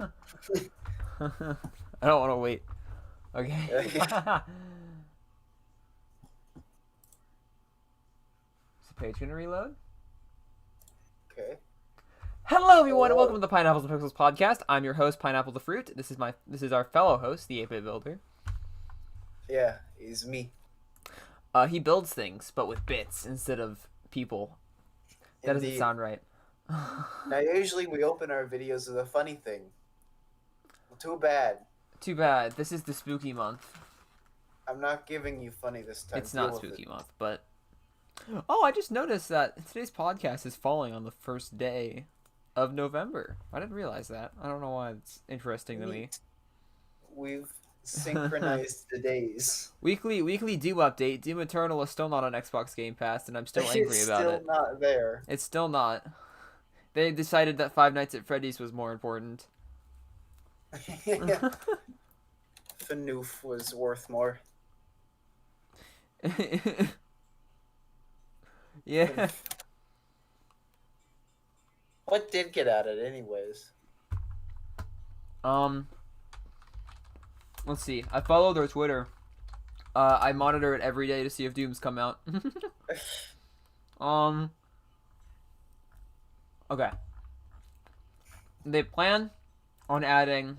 I don't want to wait. Okay. Is the page gonna reload? Okay. Hello, everyone, and welcome Hello. to the Pineapples and Pixels podcast. I'm your host, Pineapple the Fruit. This is our fellow host, the 8-Bit Builder. Yeah, it's me. He builds things, but with bits instead of people. That doesn't Indeed. sound right. Now, usually we open our videos with a funny thing. Well, too bad. Too bad. This is the spooky month. I'm not giving you funny this time. It's Deal not with it. spooky month, but oh, I just noticed that today's podcast is falling on the first day of November. I didn't realize that. I don't know why it's interesting to me. Neat. We've synchronized the days. Weekly Doom update. Doom Eternal is still not on Xbox Game Pass, and I'm still It's angry about still it. not there. It's still not. They decided that Five Nights at Freddy's was more important. Fanoof was worth more. Yeah. What did get at it, anyways? Let's see. I follow their Twitter. I monitor it every day to see if Dooms come out. Okay. They plan on adding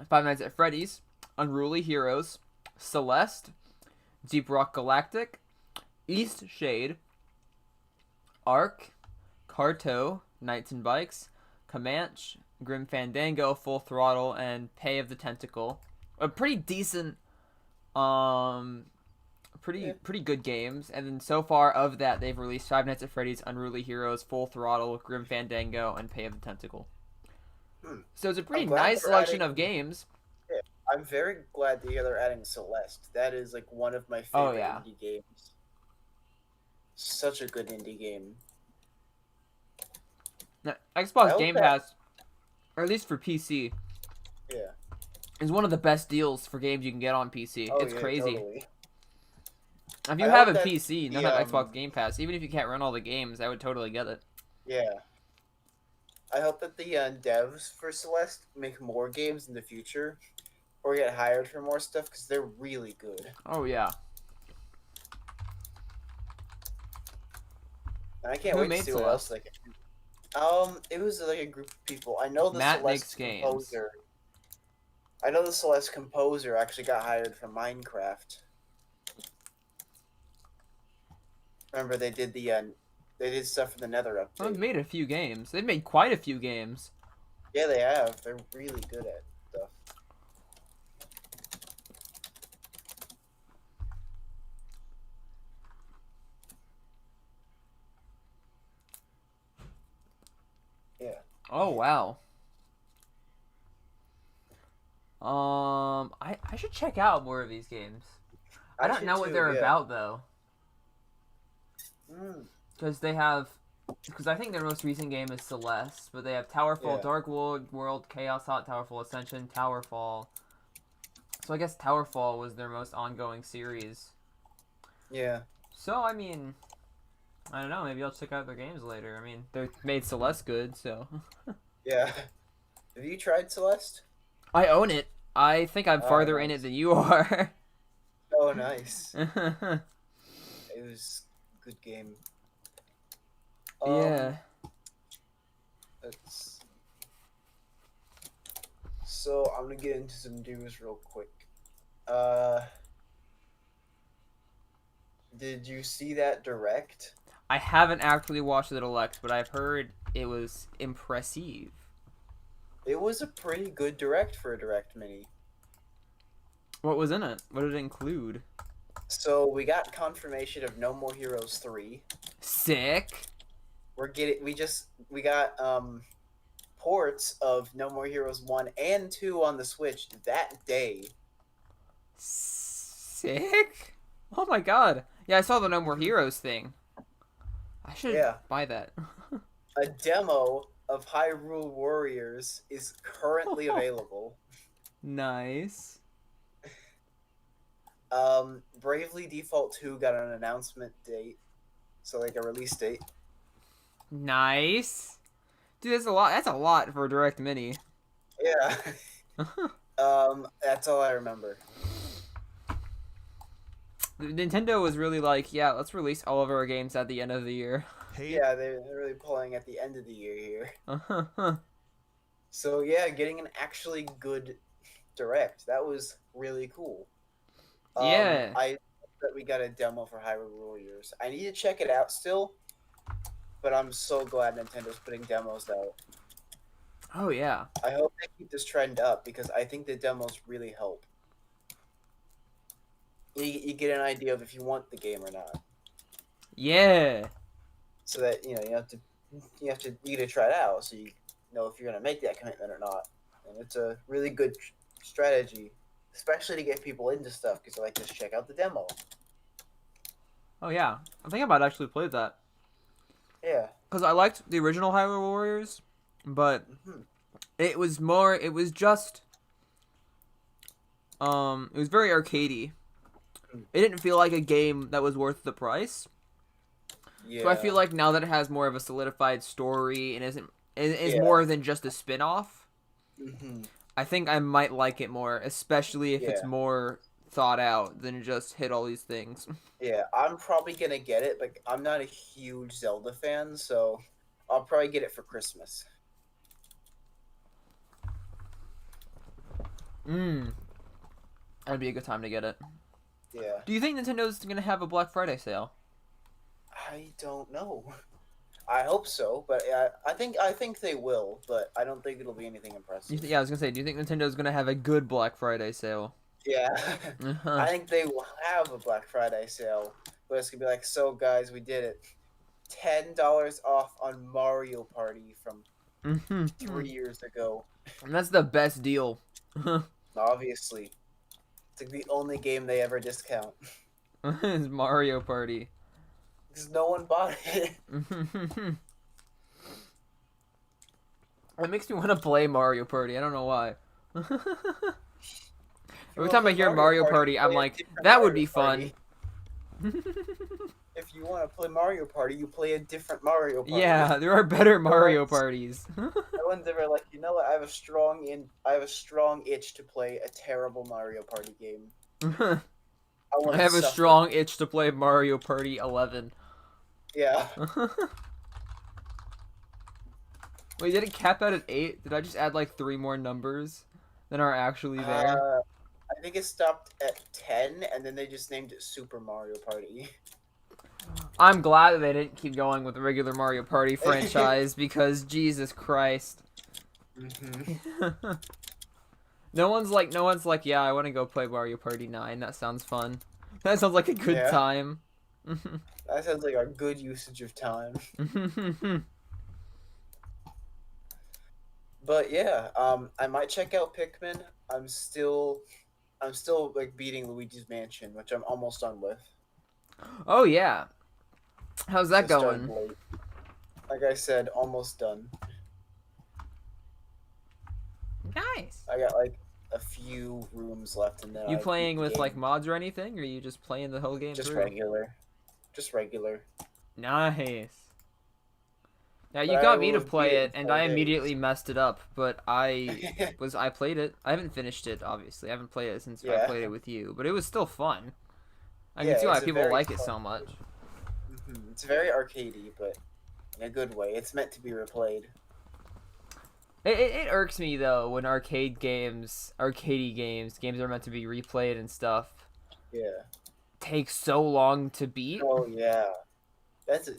Five Nights at Freddy's, Unruly Heroes, Celeste, Deep Rock Galactic, East Shade, Ark, Carto, Knights and Bikes, Comanche, Grim Fandango, Full Throttle, and Pay of the Tentacle. A pretty decent, pretty good games. And then so far of that, they've released Five Nights at Freddy's, Unruly Heroes, Full Throttle, Grim Fandango, and Pay of the Tentacle. So it's a pretty nice selection of games. Yeah, I'm very glad to hear they're adding Celeste. That is like one of my favorite indie games. Such a good indie game. Now, Xbox Game Pass, or at least for PC, yeah, is one of the best deals for games you can get on PC. Oh, it's yeah, crazy. Totally. If you have a PC, not have Xbox Game Pass, even if you can't run all the games, I would totally get it. Yeah. I hope that the devs for Celeste make more games in the future, or get hired for more stuff, because they're really good. Oh, yeah. And I can't wait to see what else they can do. It was like a group of people. I know the Celeste composer. I know the Celeste composer actually got hired from Minecraft. Remember, they did stuff for the Nether update. Well, they've made a few games. They've made quite a few games. Yeah, they have. They're really good at stuff. Yeah. Oh, wow. I should check out more of these games. I don't know what they're about, though. Because I think their most recent game is Celeste, but they have Towerfall, Dark World, Chaos Hot, Towerfall Ascension, Towerfall. So I guess Towerfall was their most ongoing series. Yeah. So, I mean, I don't know, maybe I'll check out their games later. I mean, they made Celeste good, so. Yeah. Have you tried Celeste? I own it. I think I'm farther in it than you are. Oh, nice. It was a good game. Yeah. So I'm gonna get into some news real quick. Did you see that direct? I haven't actually watched the Direct, but I've heard it was impressive. It was a pretty good direct for a direct mini. What was in it? What did it include? So we got confirmation of No More Heroes 3. Sick. We got ports of No More Heroes 1 and 2 on the Switch that day. Sick. Oh my god. Yeah, I saw the No More Heroes thing. I should buy that. A demo of Hyrule Warriors is currently available. Nice. Bravely Default 2 got an announcement date. So like a release date. Nice. Dude, that's a lot for a direct mini. Yeah. That's all I remember. Nintendo was really like, yeah, let's release all of our games at the end of the year. Yeah, they're really pulling at the end of the year here. So yeah, getting an actually good direct, that was really cool. Yeah. I that we got a demo for Hyrule Warriors. I need to check it out still, but I'm so glad Nintendo's putting demos out. Oh yeah. I hope they keep this trend up because I think the demos really help. You get an idea of if you want the game or not, Yeah. so that you get to try it out, so you know if you're gonna make that commitment or not. And it's a really good strategy, especially to get people into stuff because they're like, just check out the demo. Oh yeah. I think I might actually play that. Yeah. Because I liked the original Hyrule Warriors, but it was more. It was just. It was very arcadey. It didn't feel like a game that was worth the price. Yeah. So I feel like now that it has more of a solidified story and is more than just a spin-off, I think I might like it more, especially if it's more thought out than just hit all these things. Yeah, I'm probably gonna get it, but I'm not a huge Zelda fan, so I'll probably get it for Christmas. That'd be a good time to get it. Yeah. Do you think Nintendo's gonna have a Black Friday sale? I don't know. I hope so, but I think they will, but I don't think it'll be anything impressive. Yeah, I was gonna say, do you think Nintendo's gonna have a good Black Friday sale? Yeah, I think they will have a Black Friday sale, but it's gonna be like, so guys, we did it. $10 off on Mario Party from 3 years ago. And that's the best deal. Obviously, it's like the only game they ever discount. It's Mario Party. Because no one bought it. It makes me want to play Mario Party. I don't know why. Every time I hear Mario Party, I'm like, that would be fun. If you want to play Mario Party, you play a different Mario Party. Yeah, there are better Mario parties. No one's ever like, you know what? I have a strong itch to play a terrible Mario Party game. I have a strong itch to play Mario Party 11. Yeah. Wait, did it cap out at 8? Did I just add like 3 more numbers than are actually there? I think it stopped at 10, and then they just named it Super Mario Party. I'm glad that they didn't keep going with the regular Mario Party franchise because Jesus Christ. No one's like, yeah, I want to go play Mario Party 9. That sounds fun. That sounds like a good time. That sounds like a good usage of time. But yeah, I might check out Pikmin. I'm still like beating Luigi's Mansion, which I'm almost done with. Oh yeah. How's that going? Like I said, almost done. Nice. I got like a few rooms left, and then you playing with like mods or anything, or are you just playing the whole game? Just regular. Nice. Yeah, you got me to play it, and I immediately messed it up. But I played it. I haven't finished it, obviously. I haven't played it since I played it with you, but it was still fun. I can see why people like it so much. It's very arcadey, but in a good way. It's meant to be replayed. It irks me though when arcadey games are meant to be replayed and stuff. Yeah. Take so long to beat. Oh yeah. That's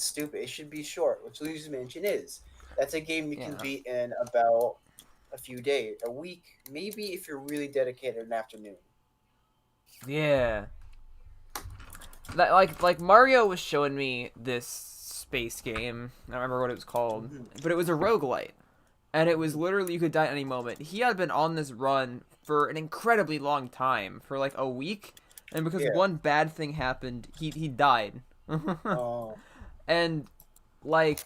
stupid. It should be short, which Luigi's Mansion is. That's a game you can beat in about a few days, a week, maybe if you're really dedicated an afternoon. Yeah. Like Mario was showing me this space game. I don't remember what it was called, but it was a roguelite. And it was literally you could die at any moment. He had been on this run for an incredibly long time, for like a week, and because one bad thing happened, he died. Oh. And like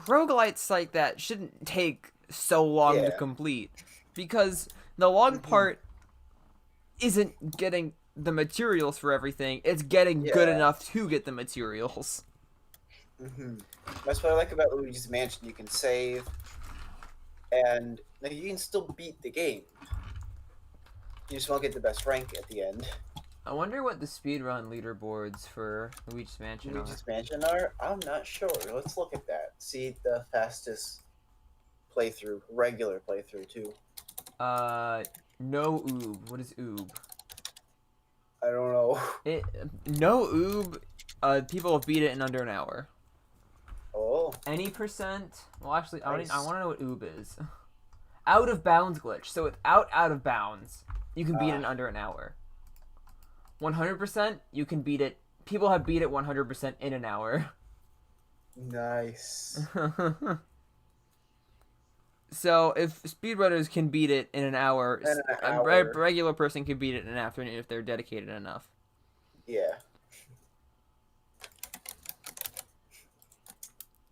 roguelites like that shouldn't take so long to complete, because the long part isn't getting the materials for everything, it's getting good enough to get the materials. That's what I like about Luigi's Mansion. You can save, and Like you can still beat the game. You just won't get the best rank at the end. I wonder what the speedrun leaderboards for Luigi's Mansion are. Luigi's Mansion are? I'm not sure. Let's look at that. See the fastest playthrough, regular playthrough too. Uh, no oob. What is oob? I don't know. It no oob. People have beat it in under an hour. Oh, Any percent? Well, actually, nice. I want to know what oob is. Out of bounds glitch. So without out of bounds, you can beat it in under an hour. 100%, you can beat it. People have beat it 100% in an hour. Nice. So if speedrunners can beat it in an hour, In an a hour. regular person can beat it in an afternoon if they're dedicated enough. Yeah.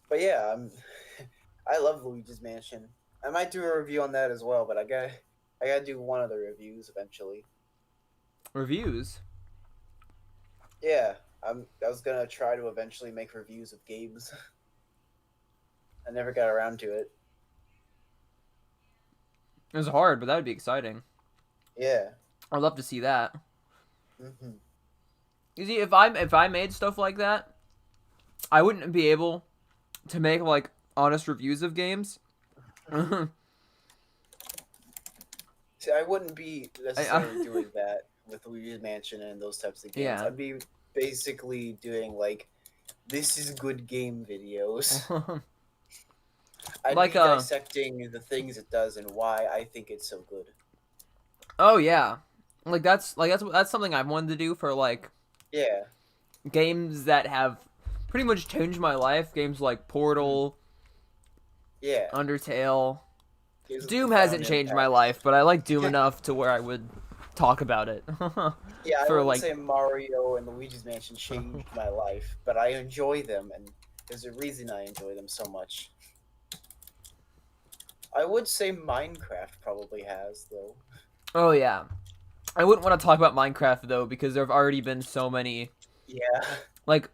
But yeah, I love Luigi's Mansion. I might do a review on that as well, but I gotta do one of the reviews eventually. Reviews. Yeah, I was gonna try to eventually make reviews of games. I never got around to it. It was hard, but that would be exciting. Yeah. I'd love to see that. Hmm. You see, if I made stuff like that, I wouldn't be able to make like honest reviews of games. See, I wouldn't be necessarily I doing that with Luigi's Mansion and those types of games. yeah. I'd be basically doing like, this is good game videos. I'd Like be dissecting the things it does and why I think it's so good. oh yeah, that's something I've wanted to do for like Yeah. games that have pretty much changed my life. Games like Portal, Yeah. Undertale. Gives a Doom profound hasn't changed my impact. life, but I like Doom enough to where I would talk about it. Yeah, I For wouldn't like say Mario and Luigi's Mansion changed my life, but I enjoy them, and there's a reason I enjoy them so much. I would say Minecraft probably has, though. oh yeah, I wouldn't want to talk about Minecraft though because there have already been so many Yeah. like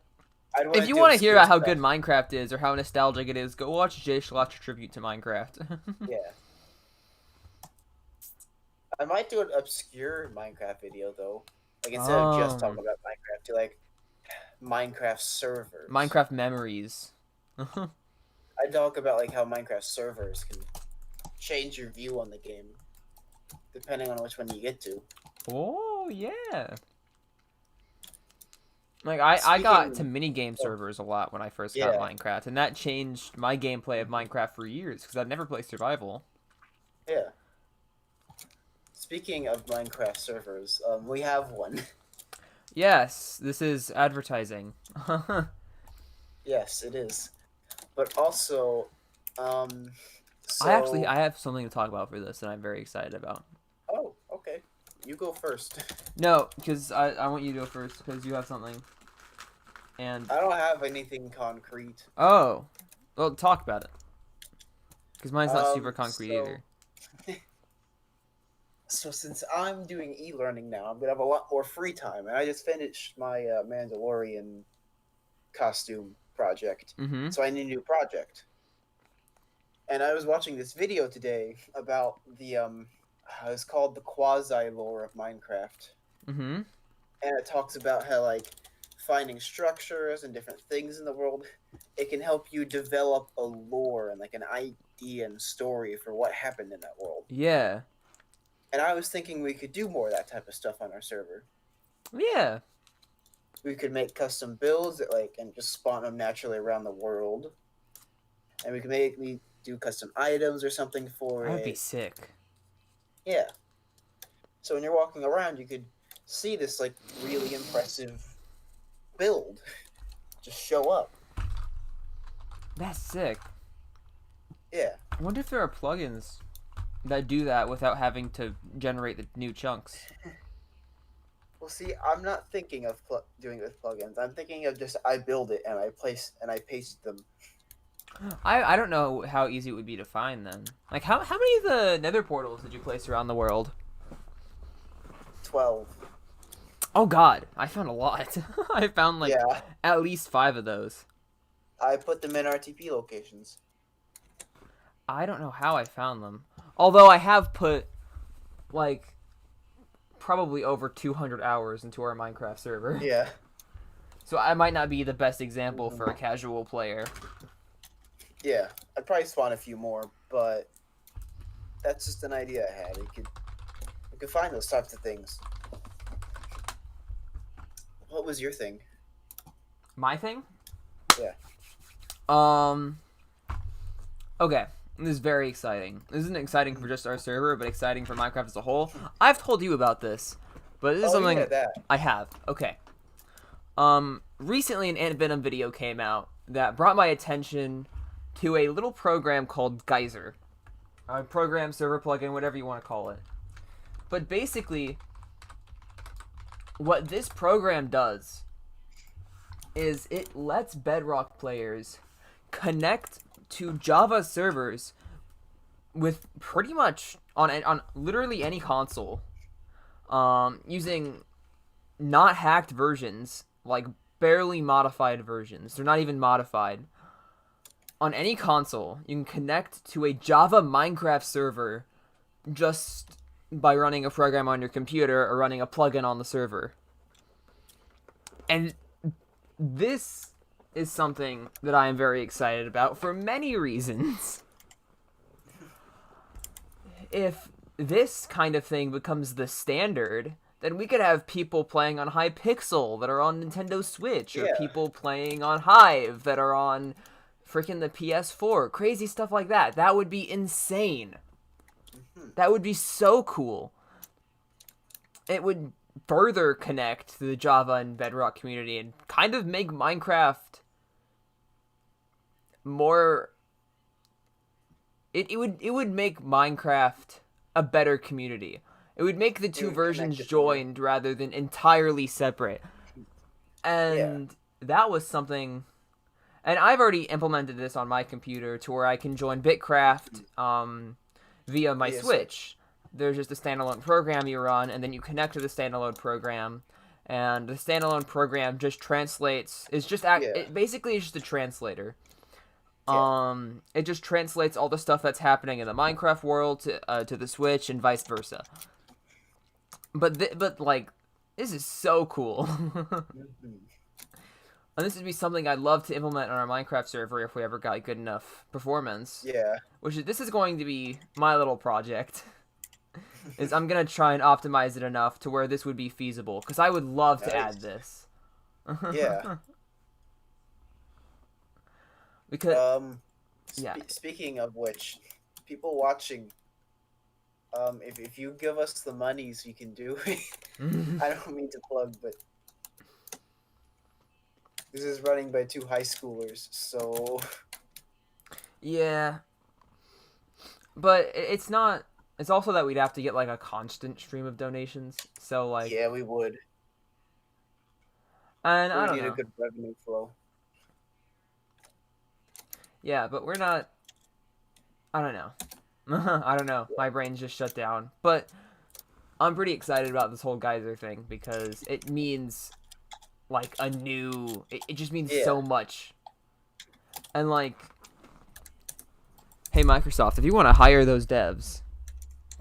I'd if want to you do want to hear obscure about how stuff. good Minecraft is or how nostalgic it is, go watch Jay Schlatt's tribute to Minecraft. Yeah. I might do an obscure Minecraft video, though. Like, instead of just talking about Minecraft, do like Minecraft servers. Minecraft memories. I talk about like how Minecraft servers can change your view on the game depending on which one you get to. Oh yeah. Like I got to Speaking minigame of, servers a lot when I first got yeah, Minecraft, and that changed my gameplay of Minecraft for years because I'd never played survival. yeah. Speaking of Minecraft servers, we have one. Yes, this is advertising. Yes, it is. But also, I so have something to talk about for this that I'm very excited about. oh, okay, you go first. No, because I want you to go first because you have something. And I don't have anything concrete. oh, well, talk about it because mine's not super concrete So either. so since I'm doing e-learning now, I'm gonna have a lot more free time, and I just finished my Mandalorian costume project, Mm-hmm. so I need a new project. And I was watching this video today about the it's called the quasi lore of Minecraft, Mm-hmm. and it talks about how like finding structures and different things in the world, it can help you develop a lore and like an idea and story for what happened in that world. Yeah. And I was thinking we could do more of that type of stuff on our server. Yeah. We could make custom builds that like and just spawn them naturally around the world, and we could maybe do custom items or something for That would be it. sick. Yeah. So when you're walking around, you could see this like really impressive build just show up. That's sick. Yeah. I wonder if there are plugins that do that without having to generate the new chunks. Well, see, I'm not thinking of doing it with plugins. I'm thinking of just I build it and I paste them. I don't know how easy it would be to find then. Like how many of the Nether portals did you place around the world? 12. Oh God, I found a lot. I found like Yeah. at least 5 of those. I put them in RTP locations. I don't know how I found them. Although I have put like probably over 200 hours into our Minecraft server. Yeah. So I might not be the best example for a Hmm. casual player. Yeah. I'd probably spawn a few more, but that's just an idea I had. You could find those types of things. What was your thing? My thing? Yeah. Um okay. This is very exciting. This isn't exciting for Mhm. just our server, but exciting for Minecraft as a whole. I've told you about this, but this is Oh yeah, something that. I have. Okay. Recently an Ant Venom video came out that brought my attention to a little program called Geyser. A program, server plugin, whatever you want to call it. But basically, what this program does is it lets Bedrock players connect to Java servers with pretty much on literally any console, using not hacked versions, like barely modified versions. They're not even modified. On any console, you can connect to a Java Minecraft server just by running a program on your computer or running a plugin on the server. And this is something that I am very excited about for many reasons. If this kind of thing becomes the standard, then we could have people playing on Hypixel that are on Nintendo Switch, or Yeah. people playing on Hive that are on freaking the PS4. Crazy stuff like that. That would be insane. Hmm. That would be so cool. It would further connect to the Java and Bedrock community and kind of make Minecraft more. It would make Minecraft a better community. It would make the It two would connect versions it more. joined rather than entirely separate. Yeah. And that was something. And I've already implemented this on my computer to where I can join Bitcraft via my Via Switch. Switch. There's just a standalone program you run, and then you connect to the standalone program, and the standalone program just translates. It's just Yeah. it basically is just a translator. Yeah. It just translates all the stuff that's happening in the Minecraft world to the Switch and vice versa. But like, this is so cool. Hmm. And this would be something I'd love to implement on our Minecraft server if we ever got good enough performance. Yeah. This is going to be my little project. Is I'm gonna try and optimize it enough to where this would be feasible, because I would love to add Nice. this. Yeah. Because yeah. Speaking of which, people watching, if you give us the monies, you can do it. I don't mean to plug, but this is running by two high schoolers, so Yeah, but it's not. It's also that we'd have to get like a constant stream of donations. So like, yeah, we would. and We I would don't need a know. good revenue flow. Yeah, but we're not. I don't know. I don't know. My brain's just shut down. But I'm pretty excited about this whole geyser thing because it means like a new. It just means Yeah. so much. And like, hey Microsoft, if you want to hire those devs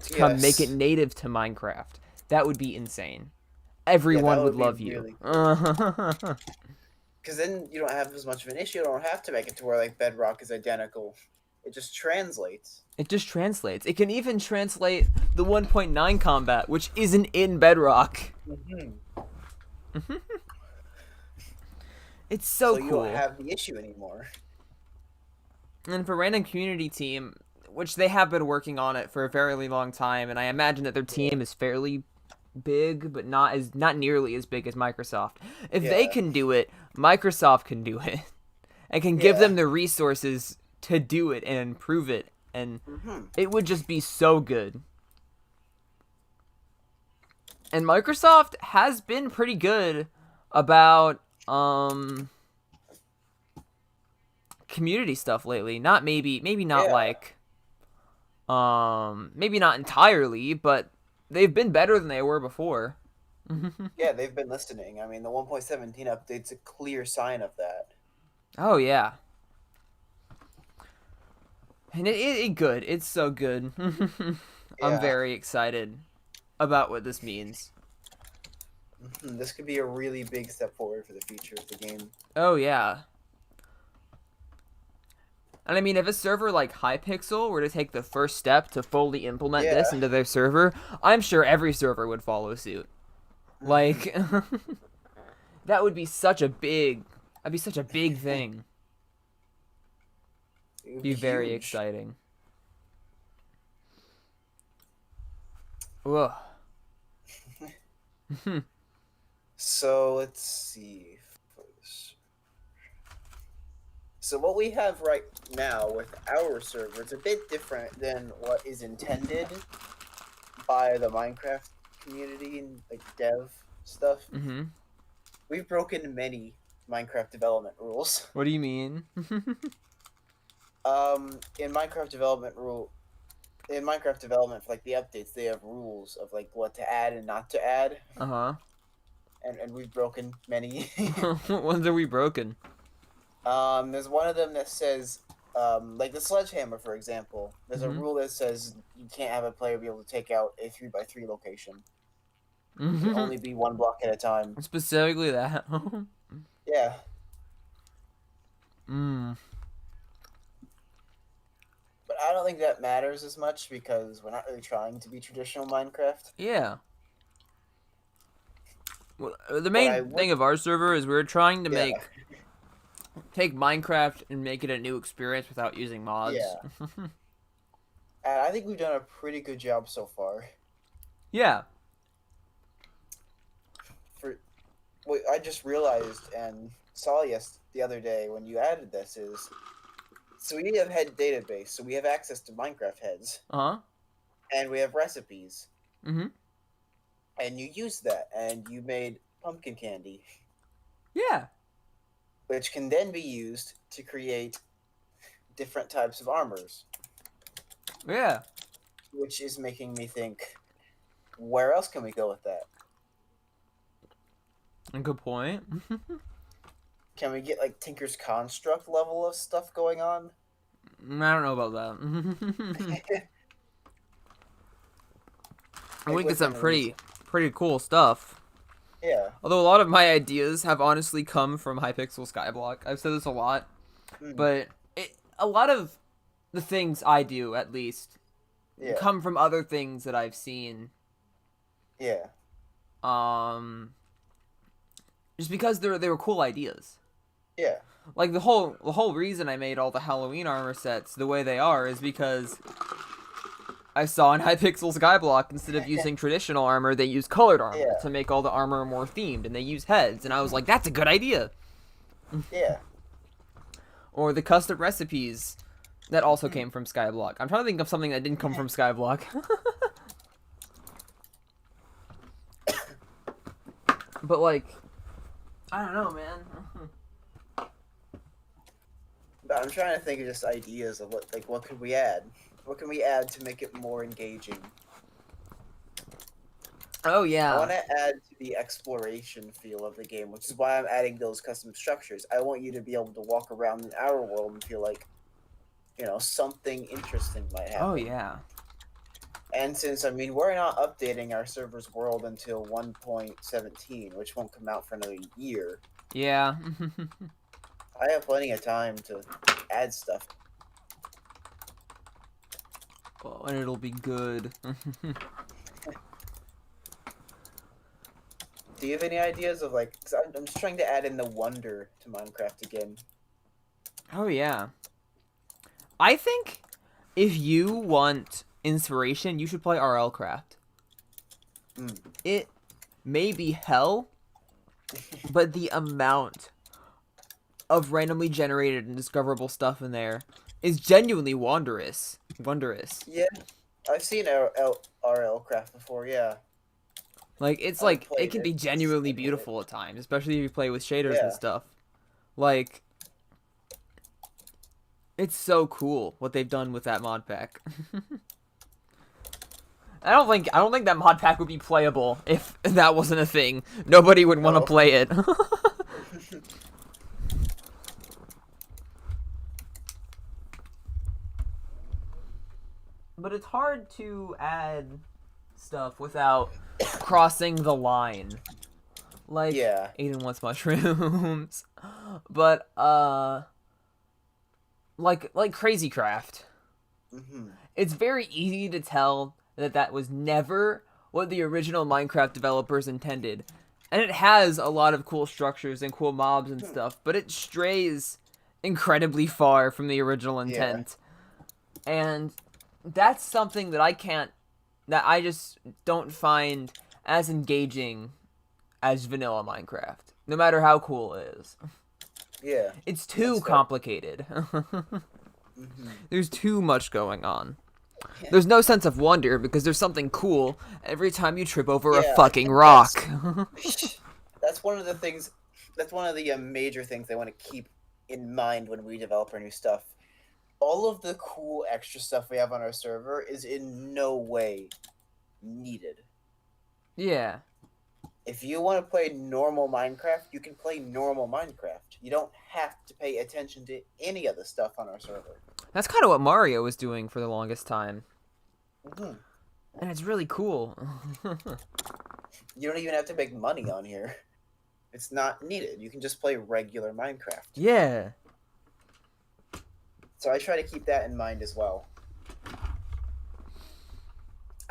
to come make it Yes. native to Minecraft, that would be insane. Yeah, that Everyone would would be love you. really cool. Because then you don't have as much of an issue. You don't have to make it to where like Bedrock is identical. It just translates. It just translates. It can even translate the 1.9 combat, which isn't in Bedrock. Hmm. It's So so you don't cool. have the issue anymore. And for Random Community Team, which they have been working on it for a fairly long time, and I imagine that their Yeah. team is fairly big, but not nearly as big as Microsoft. If they Yeah. can do it, Microsoft can do it, and can give Yeah. them the resources to do it and improve it, and Hmm. it would just be so good. And Microsoft has been pretty good about community stuff lately. Not maybe not Yeah. like maybe not entirely, but they've been better than they were before. Yeah, they've been listening. I mean, the 1.17 update's a clear sign of that. Oh yeah. And it good. It's so good. I'm Yeah, very excited about what this means. this could be a really big step forward for the future of the game. Oh yeah. And I mean, if a server like Hypixel were to take the first step to fully implement Yeah. this into their server, I'm sure every server would follow suit. Hmm. Like, that would be such a big, that'd be such a big thing. It would Be be very huge. exciting. Ugh. So let's see. So what we have right now with our server is a bit different than what is intended by the Minecraft community and like dev stuff. Mm-hmm. We've broken many Minecraft development rules. What do you mean? In Minecraft development in Minecraft development for like the updates, they have rules of like what to add and not to add, Uh-huh. and we've broken many. What ones are we broken? There's one of them that says, like the sledgehammer, for example. There's a Mm-hmm. rule that says you can't have a player be able to take out a 3x3 location. It can Mm-hmm. only be one block at a time. Specifically that. Yeah, Mm. but I don't think that matters as much because we're not really trying to be traditional Minecraft. Yeah. Well, the But I main would, thing of our server is we're trying to yeah, take Minecraft and make it a new experience without using mods. yeah. And I think we've done a pretty good job so far. Yeah. For what I just realized and saw the other day when you added this is so we have head database, so we have access to Minecraft heads, Uh-huh. and we have recipes, Mm-hmm. and you use that, and you made pumpkin candy, Yeah. which can then be used to create different types of armors, Yeah. which is making me think, where else can we go with that? A good point. Can we get like Tinker's Construct level of stuff going on? I don't know about that. Like We get some within reason. pretty cool stuff. Yeah. Although a lot of my ideas have honestly come from Hypixel Skyblock. I've said this a lot, Mm. but a lot of the things I do, at least, Yeah. come from other things that I've seen. Yeah. Um, just because they were cool ideas. Yeah. Like the whole reason I made all the Halloween armor sets the way they are is because I saw in Hypixel Skyblock instead of using traditional armor, they use colored armor Yeah. to make all the armor more themed, and they use heads, and I was like, that's a good idea. Yeah. Or the custom recipes that also came from Skyblock. I'm trying to think of something that didn't come from Skyblock. But like, I don't know, man. But I'm trying to think of just ideas of what could we add? What can we add to make it more engaging? Oh I yeah, want to add to the exploration feel of the game, which is why I'm adding those custom structures. I want you to be able to walk around in our world and feel like, something interesting might happen. oh yeah. And since we're not updating our server's world until 1.17, which won't come out for another year, Yeah. I have plenty of time to add stuff. Oh, and it'll be good. Do you have any ideas of 'cause I'm just trying to add in the wonder to Minecraft again. Oh yeah. I think if you want inspiration, you should play RL Craft. Mm. It may be hell, but the amount of randomly generated and discoverable stuff in there is genuinely wondrous. Wondrous. Yeah, I've seen RL Craft before. Yeah, Like it's I haven't like it played can it. be genuinely beautiful at times, especially if you play with shaders and Yeah, stuff. Like it's so cool what they've done with that mod pack. I don't think that mod pack would be playable if that wasn't a thing. Nobody would want to no. play it. but it's hard to add stuff without crossing the line. Like Yeah. Aiden wants mushrooms, but like Crazy Craft. Hmm. It's very easy to tell that that was never what the original Minecraft developers intended. And it has a lot of cool structures and cool mobs and stuff, but it strays incredibly far from the original Yeah. intent. And that's something that I just don't find as engaging as vanilla Minecraft, no matter how cool it is. Yeah. It's That's too fair. complicated. Hmm. There's too much going on. Yeah. There's no sense of wonder because there's something cool every time you trip over a Yeah, I fucking think rock. that's one of the things. That's one of the major things they want to keep in mind when we develop our new stuff. All of the cool extra stuff we have on our server is in no way needed. Yeah. If you want to play normal Minecraft, you can play normal Minecraft. You don't have to pay attention to any of the stuff on our server. That's kind of what Mario was doing for the longest time. Hmm. And it's really cool. You don't even have to make money on here. It's not needed. You can just play regular Minecraft. Yeah. So I try to keep that in mind as well.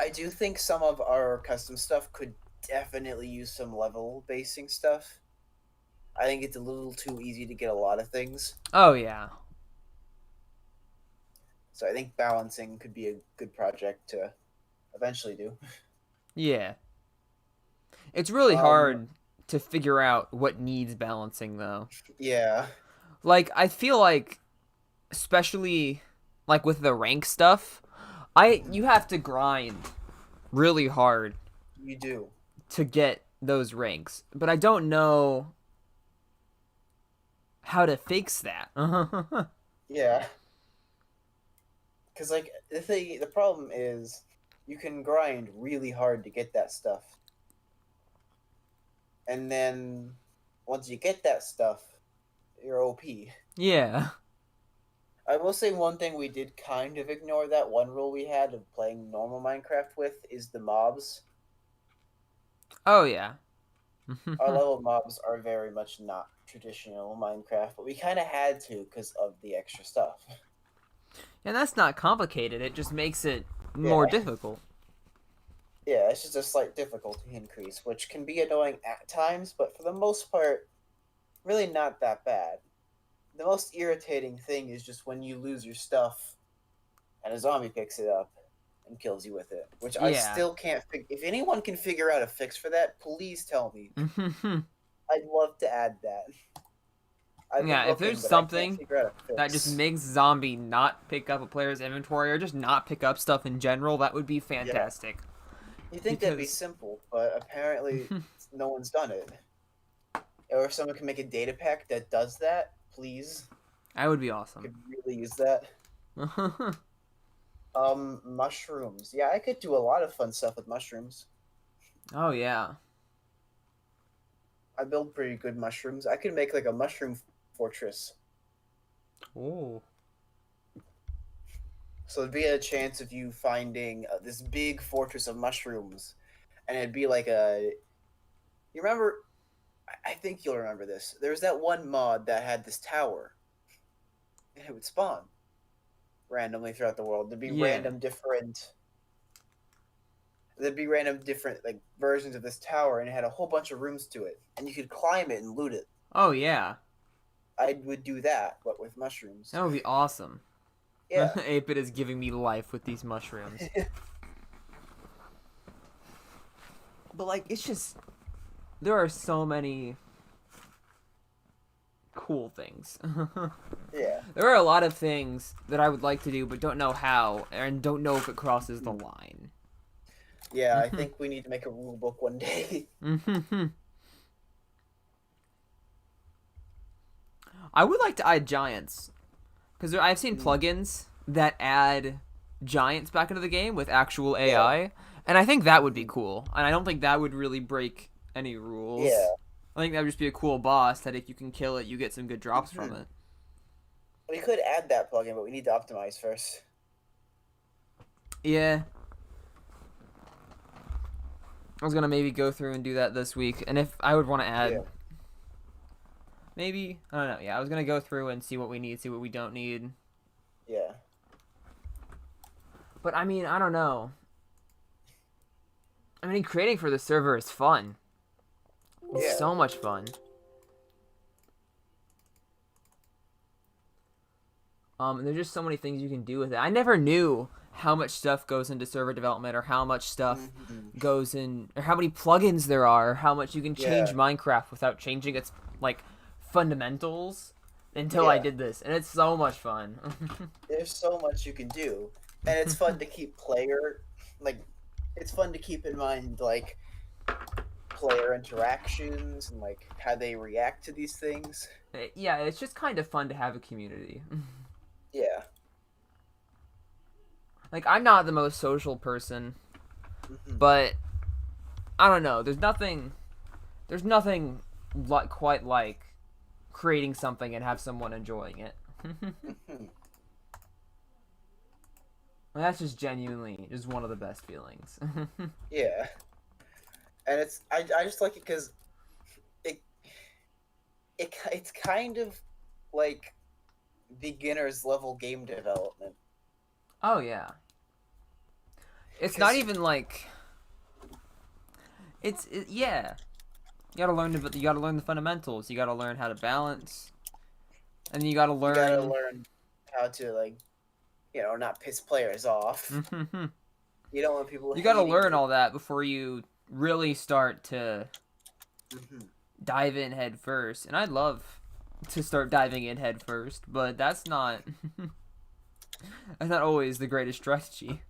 I do think some of our custom stuff could definitely use some level basing stuff. I think it's a little too easy to get a lot of things. Oh, yeah. So I think balancing could be a good project to eventually do. Yeah. It's really Um, hard to figure out what needs balancing, though. yeah, Like, I feel like, especially like with the rank stuff, you have to grind really hard you do. to get those ranks. But I don't know how to fix that. Yeah, because like the problem is, you can grind really hard to get that stuff, and then once you get that stuff, you're OP. Yeah. I will say one thing we did kind of ignore that one rule we had of playing normal Minecraft with is the mobs. Oh, yeah. Our level mobs are very much not traditional Minecraft, but we kind of had to because of the extra stuff. And that's not complicated. It just makes it more Yeah, difficult. yeah, it's just a slight difficulty increase, which can be annoying at times, but for the most part, really not that bad. The most irritating thing is just when you lose your stuff and a zombie picks it up and kills you with it, which I Yeah. still can't If anyone can figure out a fix for that, please tell me. I'd love to add that. I've been Yeah, if looking, there's but I can't something figure out a that just fix. makes zombie not pick up a player's inventory or just not pick up stuff in general, that would be Yeah, fantastic. you think that'd be Because simple, but apparently no one's done it. Or if someone can make a data pack that does that, please. that would be awesome. Could really use that. Mushrooms. Yeah, I could do a lot of fun stuff with mushrooms. Oh, yeah. I build pretty good mushrooms. I could make like a mushroom fortress. Oh. So there'd be a chance of you finding this big fortress of mushrooms, and it'd be like a. You remember? I think you'll remember this. There was that one mod that had this tower, and it would spawn randomly throughout the world. There'd be Yeah. random different. There'd be random different like versions of this tower, and it had a whole bunch of rooms to it, and you could climb it and loot it. Oh, yeah. I would do that, but with mushrooms. That would be awesome. Yeah. 8-Bit is giving me life with these mushrooms. But, like, it's just. There are so many cool things. Yeah. There are a lot of things that I would like to do, but don't know how, and don't know if it crosses the line. Yeah, I think we need to make a rule book one day. I would like to add giants, because I've seen plugins that add giants back into the game with actual AI, Yeah. and I think that would be cool. And I don't think that would really break any rules. Yeah. I think that would just be a cool boss that if you can kill it, you get some good drops from it. We could add that plugin, but we need to optimize first. Yeah, I was gonna maybe go through and do that this week, and if I would want to Yeah, add, maybe I don't know. Yeah, I was gonna go through and see what we need, see what we don't need. yeah, But I mean, I don't know. I mean, creating for the server is fun. It's yeah. so much fun. And there's just so many things you can do with it. I never knew how much stuff goes into server development, or how much stuff Hmm. goes in, or how many plugins there are, or how much you can change Yeah, Minecraft without changing its like fundamentals. Until I yeah. did this, and it's so much fun. There's so much you can do, and it's fun to keep like. It's fun to keep in mind like player interactions and like how they react to these things. Yeah, it's just kind of fun to have a community. Yeah. Like, I'm not the most social person, Hmm. but I don't know. There's nothing quite like creating something and have someone enjoying it. Hmm. That's just genuinely just one of the best feelings. Yeah, and I just like it because it it's kind of like beginners level game development. Oh yeah, it's not Because even like yeah. You gotta learn the fundamentals. You gotta learn how to balance, and you gotta you gotta learn. learn how to like not piss players off. You You don't want people gotta hating learn you. all that before you really start to Hmm. dive in head first. And I'd love to start diving in head first, but that's not that's not always the greatest strategy.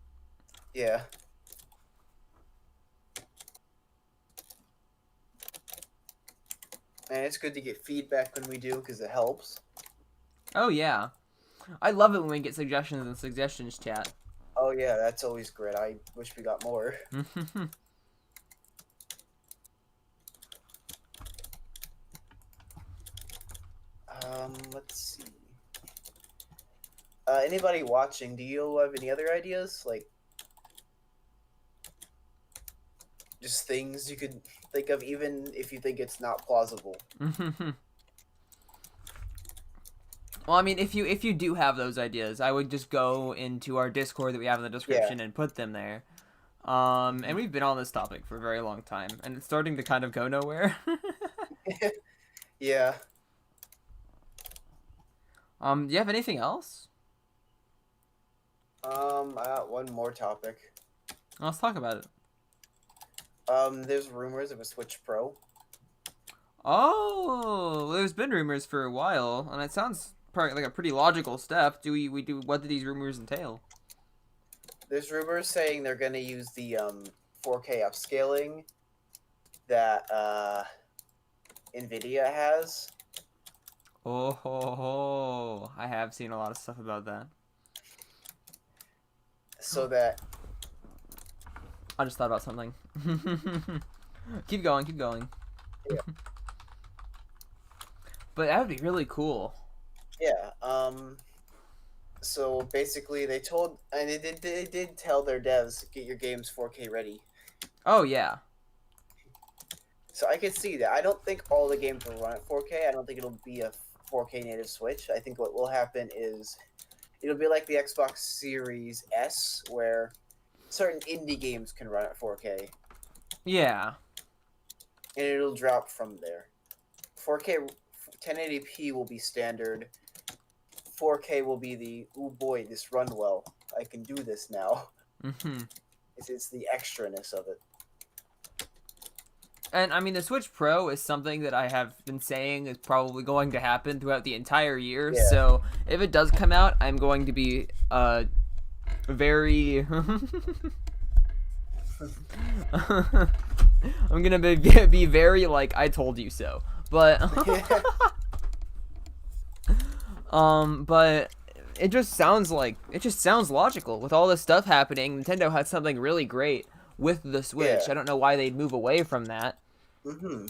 Yeah, and it's good to get feedback when we do because it helps. Oh yeah, I love it when we get suggestions in the suggestions chat. Oh yeah, that's always great. I wish we got more. Let's see. Anybody watching? Do you have any other ideas? Like just things you could think of, even if you think it's not plausible. Well, I mean, if you do have those ideas, I would just go into our Discord that we have in the Yeah. description and put them there. And Mhm. we've been on this topic for a very long time, and it's starting to kind of go nowhere. Yeah. Do you have anything else? I got one more topic. Let's talk about it. There's rumors of a Switch Pro. Oh, there's been rumors for a while, and it sounds probably like a pretty logical step. We do what do these rumors entail? There's rumors saying they're gonna use the 4K upscaling that Nvidia has, Oh, ho, ho. I have seen a lot of stuff about that. so that I just thought about something. Keep going, keep going. yeah, But that would be really cool. yeah. So basically, they did tell their devs get your games 4K ready. Oh yeah. So I could see that. I don't think all the games will run at 4K. I don't think it'll be a 4K native Switch. I think what will happen is it'll be like the Xbox Series S, where certain indie games can run at 4K, Yeah. and it'll drop from there. 4K 1080p will be standard. 4K will be the oh boy, this run well. I can do this now. Mhm. It's the extraness of it. And I mean, the Switch Pro is something that I have been saying is probably going to happen throughout the entire year. Yeah. So if it does come out, I'm going to be very. I'm gonna be very like I told you so, but but it just sounds logical with all this stuff happening. Nintendo had something really great with the Switch. Yeah. I don't know why they'd move away from that. Hmm.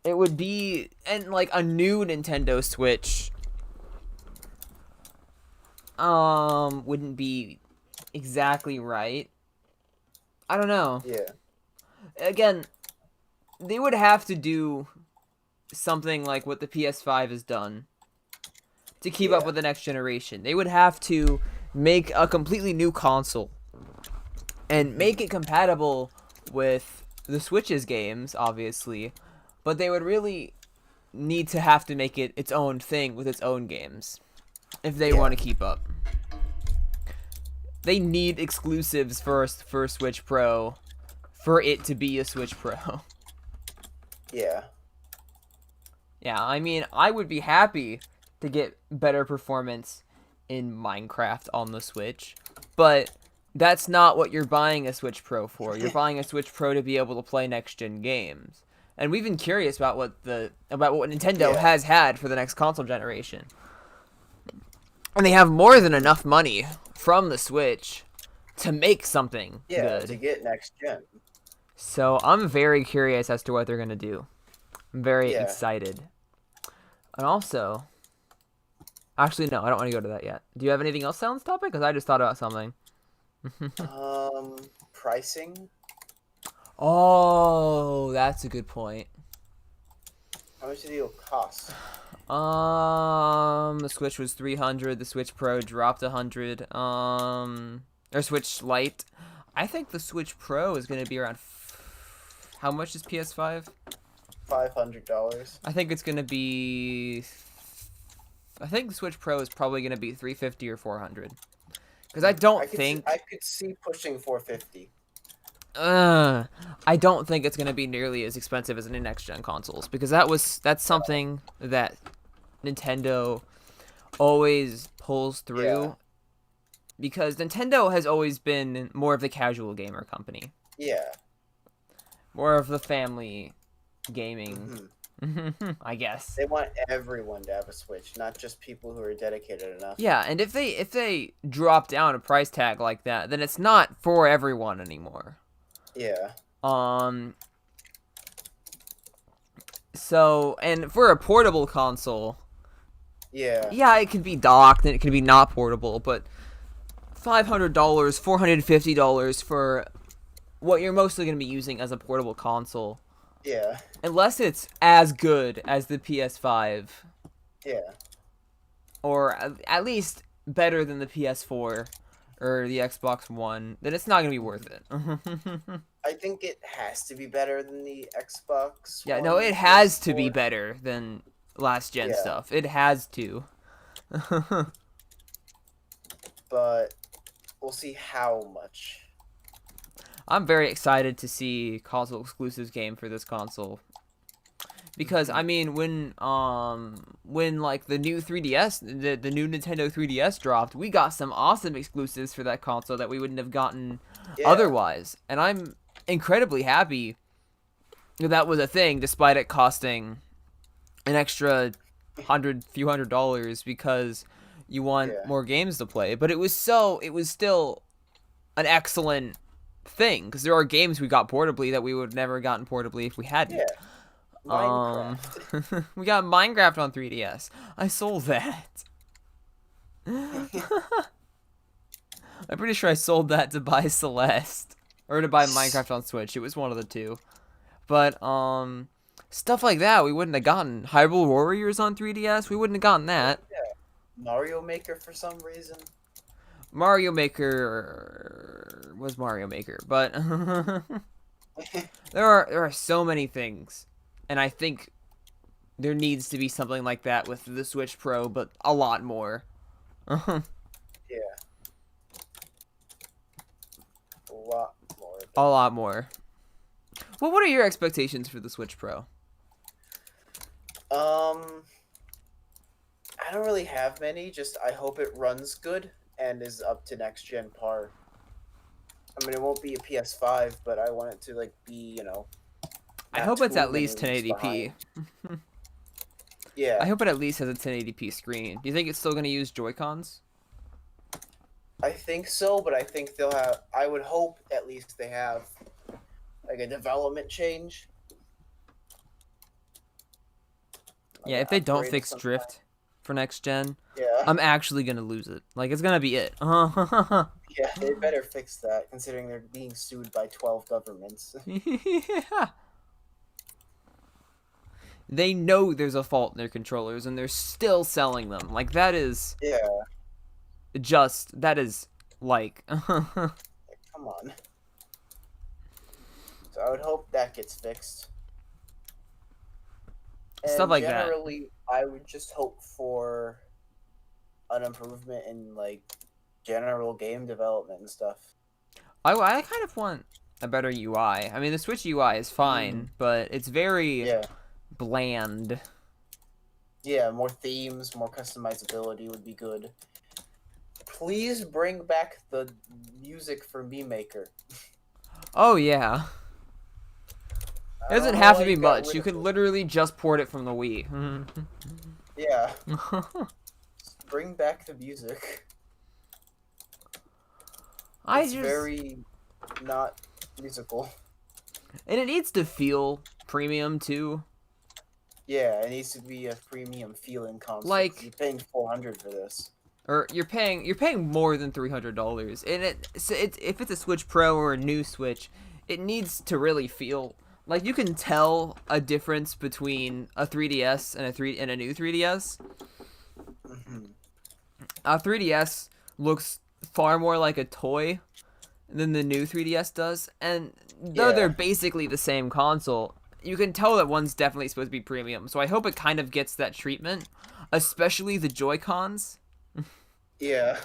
It would be and like a new Nintendo Switch wouldn't be exactly right. I don't know. Yeah, Again, they would have to do something like what the PS5 has done to keep up yeah, with the next generation. They would have to make a completely new console and hmm make it compatible with the Switch's games, obviously, but they would really need to have to make it its own thing with its own games if they yeah, want to keep up. They need exclusives first for Switch Pro for it to be a Switch Pro. yeah, Yeah, I mean, I would be happy to get better performance in Minecraft on the Switch, but that's not what you're buying a Switch Pro for. You're buying a Switch Pro to be able to play next gen games. And we've been curious about what Nintendo yeah, has had for the next console generation. And they have more than enough money from the Switch to make something yeah. To good. get next gen. So I'm very curious as to what they're going to do. I'm very Yeah. excited. And also, actually, no, I don't want to go to that yet. Do you have anything else on this topic? Because I just thought about something. Pricing. Oh, that's a good point. How much did it cost? The Switch was 300. The Switch Pro dropped 100. Or Switch Lite. I think the Switch Pro is gonna be around. How much is PS5? $500. I think it's gonna be. I think the Switch Pro is probably gonna be 350 or 400. Because I could see pushing 450. I don't think it's gonna be nearly as expensive as the next gen consoles because that's something that Nintendo always pulls through Yeah. because Nintendo has always been more of the casual gamer company, Yeah. more of the family gaming, hmm I guess. They want everyone to have a Switch, not just people who are dedicated enough. Yeah, and if they drop down a price tag like that, then it's not for everyone anymore. Yeah. Um, so and for a portable console, Yeah. yeah, it can be docked and it can be not portable, but $500, $450 for what you're mostly going to be using as a portable console, Yeah. unless it's as good as the PS5 Yeah. or at least better than the PS4 or the Xbox One, then it's not going to be worth it. I think it has to be better than the Xbox Yeah, One no, and it has to be PS4. better than last gen Yeah. stuff. It has to. But we'll see how much. I'm very excited to see console exclusives game for this console. Because I mean when like the new 3DS the new Nintendo 3DS dropped, we got some awesome exclusives for that console that we wouldn't have gotten Yeah. otherwise. And I'm incredibly happy that was a thing despite it costing an extra few hundred dollars because you want Yeah. more games to play. But it was still an excellent thing because there are games we got portably that we would have never gotten portably if we hadn't. Yeah. Minecraft. We got Minecraft on 3DS. I sold that. I'm pretty sure I sold that to buy Celeste or to buy Minecraft on Switch. It was one of the two. But stuff like that we wouldn't have gotten. Hyrule Warriors on 3DS, we wouldn't have gotten that. Yeah. Mario Maker for some reason. Mario Maker was Mario Maker, but there are so many things, and I think there needs to be something like that with the Switch Pro, but a lot more. A Yeah. A lot more. lot more. Well, what are your expectations for the Switch Pro? I don't really have many. Just I hope it runs good and is up to next gen par. I mean, it won't be a PS5, but I want it to like be, I not hope it's too at many least leagues 1080p. behind. I Yeah, hope it at least has a 1080p screen. Do you think it's still going to use Joy-Cons? I think so, but I think they'll have. I would hope at least they have like a development change. Like Yeah, an if they don't upgrade of fix some kind. drift for next gen, Yeah, I'm actually going to lose it. Like, it's going to be it. Yeah, they better fix that, considering they're being sued by 12 governments. Yeah. They know there's a fault in their controllers and they're still selling them. Like Yeah, that is like come on. So I would hope that gets fixed. stuff And like that. generally, I would just hope for an improvement in like general game development and stuff. I kind of want a better UI. I mean, the Switch UI is fine, but it's very Yeah, bland. yeah, more themes, more customizability would be good. Please bring back the music for Meme Maker. Oh yeah. It I doesn't don't know have why to be you got much. rid You of could it. literally just port it from the Wii. Yeah, bring back the music. I It's just very not musical. and it needs to feel premium too. Yeah, it needs to be a premium feeling console. 'Cause Like you're paying 400 for this. or you're paying more than $300, and if it's a Switch Pro or a new Switch, it needs to really feel like you can tell a difference between a 3DS and a new 3DS. Hmm. A 3DS looks far more like a toy than the new 3DS does, and though they're Yeah, basically the same console, you can tell that one's definitely supposed to be premium. So I hope it kind of gets that treatment, especially the Joy Cons. yeah,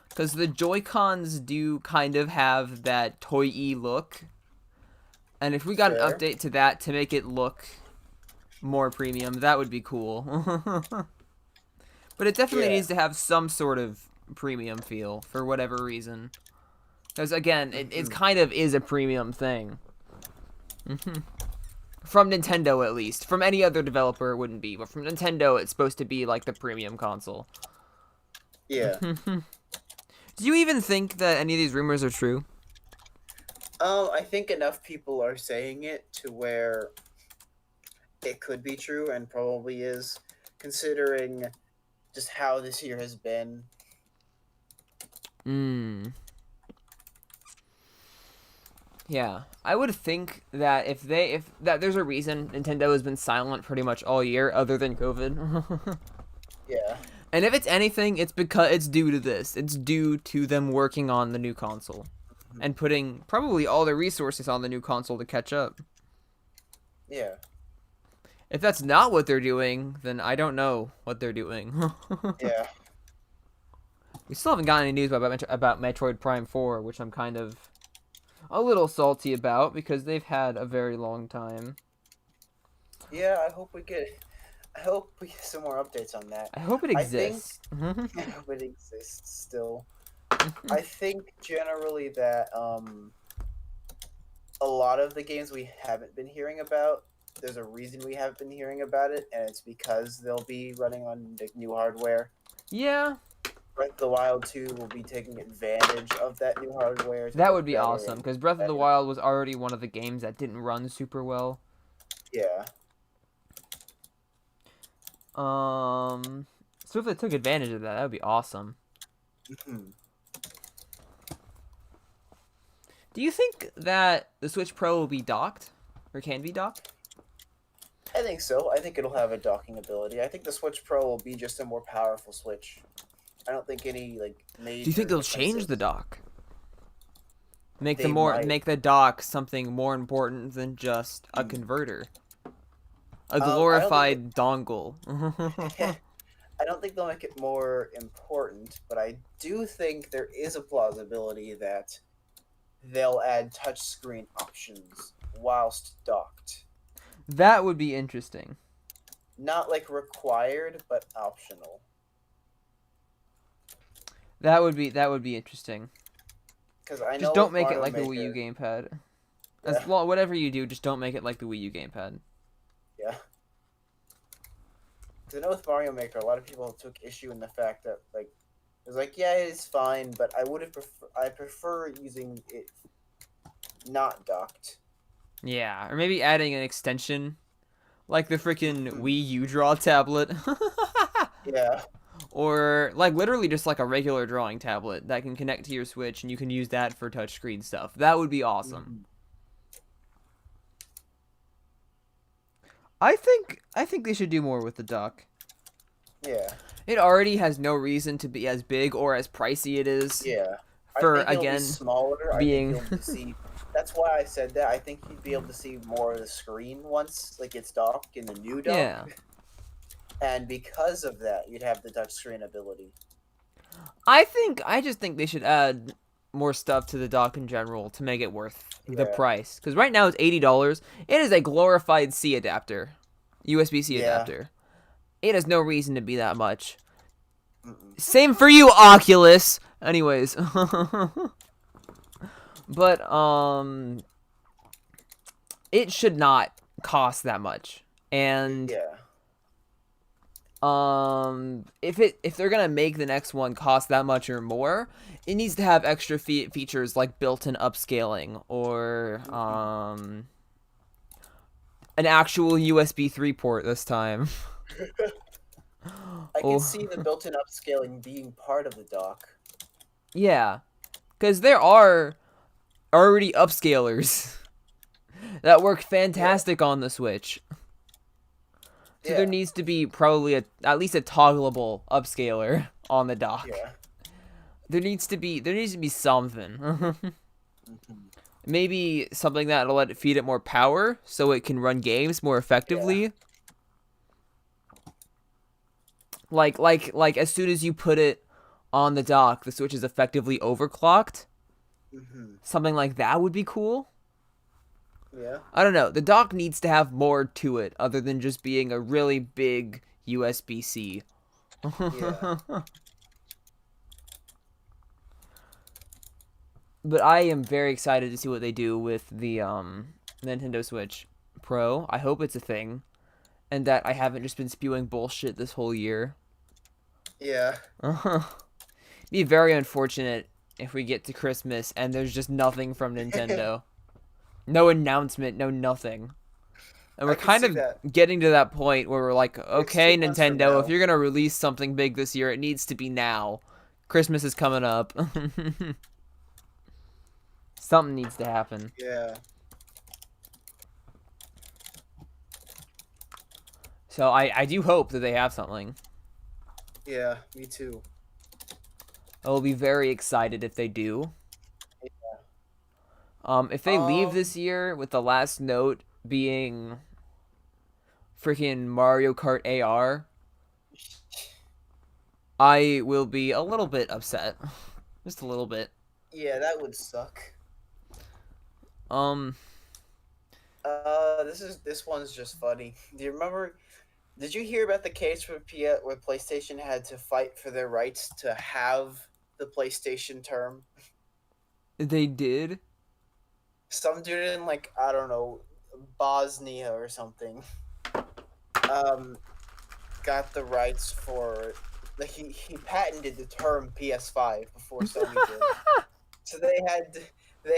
Because the Joy Cons do kind of have that toy-y look. And if we got an fair. update to that to make it look more premium, that would be cool. But it definitely Yeah. needs to have some sort of premium feel for whatever reason. Because again, it Hmm. kind of is a premium thing. From Nintendo at least. From any other developer it wouldn't be. But from Nintendo it's supposed to be like the premium console. Yeah. Do you even think that any of these rumors are true? I think enough people are saying it to where it could be true and probably is, considering just how this year has been. Hmm. Yeah, I would think that if that there's a reason Nintendo has been silent pretty much all year, other than COVID. Yeah. And if it's anything, it's because it's due to this. It's due to them working on the new console and putting probably all their resources on the new console to catch up. Yeah. If that's not what they're doing, then I don't know what they're doing. Yeah. We still haven't gotten any news about Metroid Prime 4, which I'm kind of a little salty about because they've had a very long time. Yeah, I hope we get some more updates on that. I hope it I think exists. I hope it exists still. I think generally that a lot of the games we haven't been hearing about, there's a reason we haven't been hearing about it, and it's because they'll be running on like, new hardware. Yeah, Breath of the Wild 2 will be taking advantage of that new hardware to that look would be better awesome and because Breath of the better. Wild was already one of the games that didn't run super well. Yeah. So if they took advantage of that, that would be awesome. Mhm. Do you think that the Switch Pro will be docked or can be docked? I think so. I think it'll have a docking ability. I think the Switch Pro will be just a more powerful Switch. I don't think any like major Do you think they'll change the differences. dock? They might. Make the dock something more important than just a converter, a I don't think glorified dongle. I don't think they'll make it more important, but I do think there is a plausibility that they'll add touchscreen options whilst docked. That would be interesting. Not like required, but optional. That would be interesting. Because I Just know don't with make it Mario like the Maker, Wii U gamepad. yeah, Whatever you do, just don't make it like the Wii U gamepad. yeah. Because I know with Mario Maker, a lot of people took issue in the fact that like it was like, yeah, it's fine, but I prefer using it not docked. Yeah, or maybe adding an extension, like the freaking Wii U Draw tablet, Yeah, or like literally just like a regular drawing tablet that can connect to your Switch and you can use that for touchscreen stuff. That would be awesome. Mhm. I think they should do more with the dock. Yeah, It already has no reason to be as big or as pricey it is yeah. I for think it'll be again smaller. I think being you'll be see. That's why I said that. I think you'd be able to see more of the screen once like it's dock in the new dock, yeah. and because of that, you'd have the touchscreen ability. I just think they should add more stuff to the dock in general to make it worth the Yeah, price. Because right now it's $80. It is a glorified C adapter, USB C yeah. adapter. It has no reason to be that much. Mm-mm. Same for you, Oculus. Anyways, but it should not cost that much. And Yeah, if they're gonna make the next one cost that much or more, it needs to have extra features like built-in upscaling or an actual USB 3 port this time. I can Oh see the built-in upscaling being part of the dock. yeah, because there are already upscalers that work Yeah, fantastic on the Switch. So there yeah, needs to be probably at least a toggleable upscaler on the dock. yeah. There needs to be something. Hmm. Maybe something that'll let it feed it more power so it can run games more Yeah. effectively. Like as soon as you put it on the dock, the Switch is effectively overclocked. Hmm. Something like that would be cool. Yeah. I don't know. The dock needs to have more to it other than just being a really big USB C. Yeah. But I am very excited to see what they do with the Nintendo Switch Pro. I hope it's a thing, and that I haven't just been spewing bullshit this whole year. Yeah. Be very unfortunate if we get to Christmas and there's just nothing from Nintendo. No announcement, no nothing. And we're I can kind see of that. getting to that point where we're like, It's okay, 2 months from Nintendo, if now. you're gonna release something big this year, it needs to be now. Christmas is coming up. Something needs to happen. Yeah. So I do hope that they have something. Yeah. Me too. I will be very excited if they do. If they leave Um. this year with the last note being freaking Mario Kart AR, I will be a little bit upset. Just a little bit. Yeah, that would suck. Um, This one's just funny. Do you remember? Did you hear about the case where PlayStation had to fight for their rights to have the PlayStation term? they did. Some dude in like I don't know Bosnia or something um got the rights for like he patented the term PS5 before Sony did. So they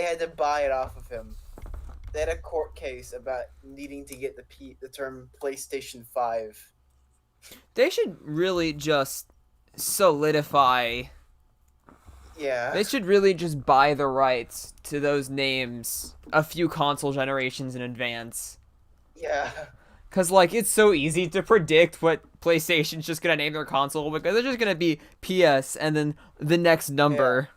had to buy it off of him. They had a court case about needing to get the term PlayStation 5. They should really just solidify. Yeah. They should really just buy the rights to those names a few console generations in advance. Yeah. Cause like it's so easy to predict what PlayStation's just gonna name their console because it's just gonna be PS and then the next Yeah. number.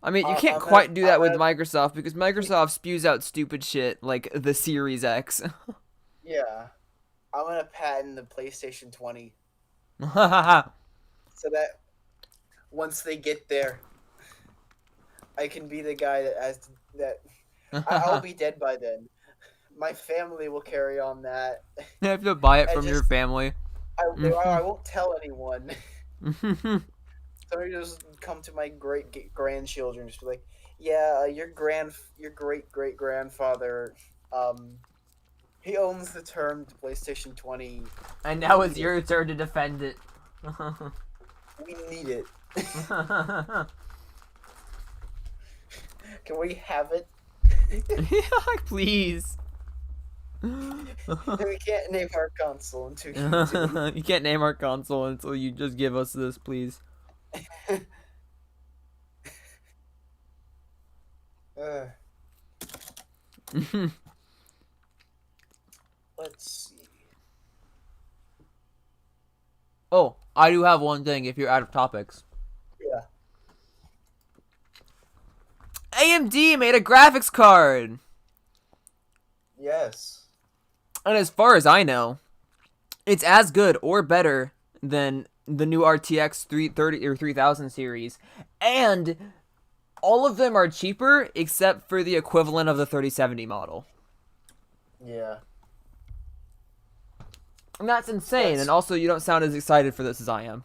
I mean, you can't I'm gonna quite do I'm that with gonna Microsoft because Microsoft spews out stupid shit like the Series X. yeah. I'm gonna patent the PlayStation 20 so that once they get there, I can be the guy that has that. I'll be dead by then. My family will carry on that. You have to buy it I from your just family. I won't tell anyone. Somebody just come to my great grandchildren and just be like, "Yeah, your great great grandfather, um, he owns the term PlayStation 20. And We now it's need it. your turn to defend it. We need it. Can we have it?" Please. We can't name our console until you do. You can't name our console until you just give us this, please. uh, let's see. Oh, I do have one thing if you're out of topics. Yeah. AMD made a graphics card. Yes. And as far as I know, it's as good or better than the new RTX 330 or 3000 series. And all of them are cheaper except for the equivalent of the 3070 model. Yeah. And that's insane. And also, you don't sound as excited for this as I am.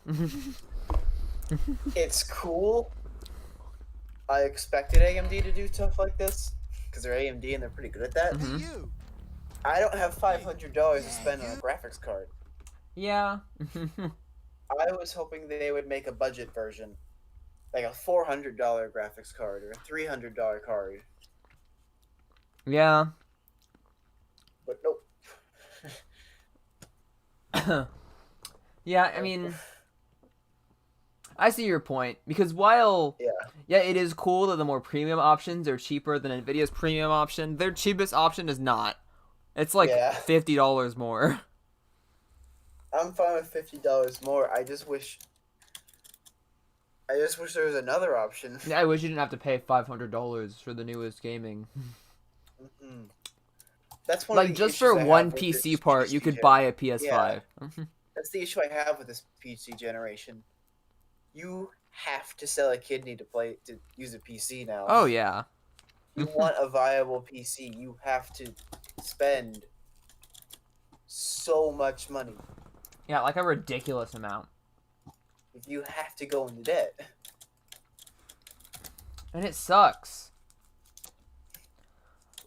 It's cool. I expected AMD to do stuff like this because they're AMD and they're pretty good at that. Mm-hmm. I don't have $500 to spend on a graphics card. Yeah. I was hoping they would make a budget version, like a $400 graphics card or a $300 card. Yeah. But nope. Yeah, I mean, I see your point because while it is cool that the more premium options are cheaper than Nvidia's premium option, their cheapest option is not. It's like $50 more. I'm fine with $50 more. I just wish there was another option. I wish you didn't have to pay $500 for the newest gaming. Mm-mm. That's one like of the just issues for I one have with PC this part, PC you could gen. buy a PS5. Yeah. That's the issue I have with this PC generation. You have to sell a kidney to use a PC now. Oh yeah. You want a viable PC, you have to spend so much money. Yeah, like a ridiculous amount. You have to go into debt. And it sucks.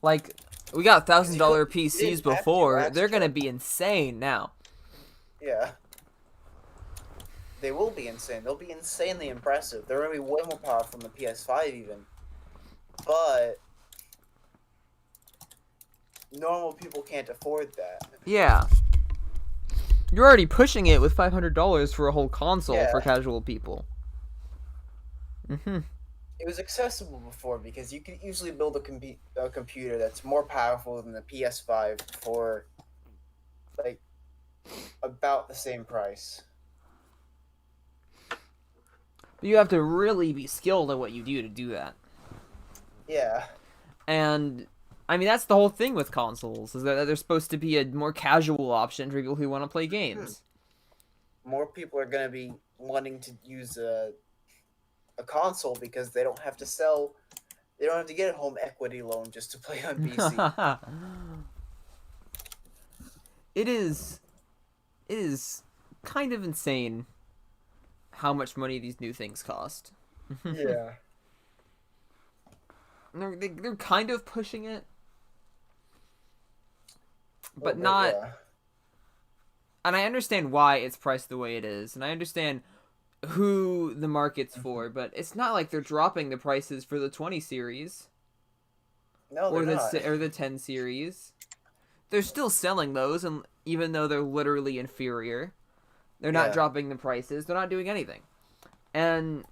Like, we got $1,000 PCs before. They're gonna be insane now. Yeah. They will be insane. They'll be insanely impressive. They're gonna be way more powerful than the PS5 even. But normal people can't afford that. Yeah. You're already pushing it with $500 for a whole console for casual people. Mm-hmm. It was accessible before because you could easily build a computer that's more powerful than the PS5 for like about the same price. But you have to really be skilled at what you do to do that. Yeah. And I mean, that's the whole thing with consoles, is that they're supposed to be a more casual option for people who want to play games. More people are going to be wanting to use a console because they don't have to get a home equity loan just to play on PC. It is kind of insane how much money these new things cost. Yeah. They're kind of pushing it, but not. Yeah. And I understand why it's priced the way it is, and I understand who the market's for, but it's not like they're dropping the prices for the 20 series. No, they're not. Or the 10 series. They're still selling those, and even though they're literally inferior, they're not dropping the prices. They're not doing anything. And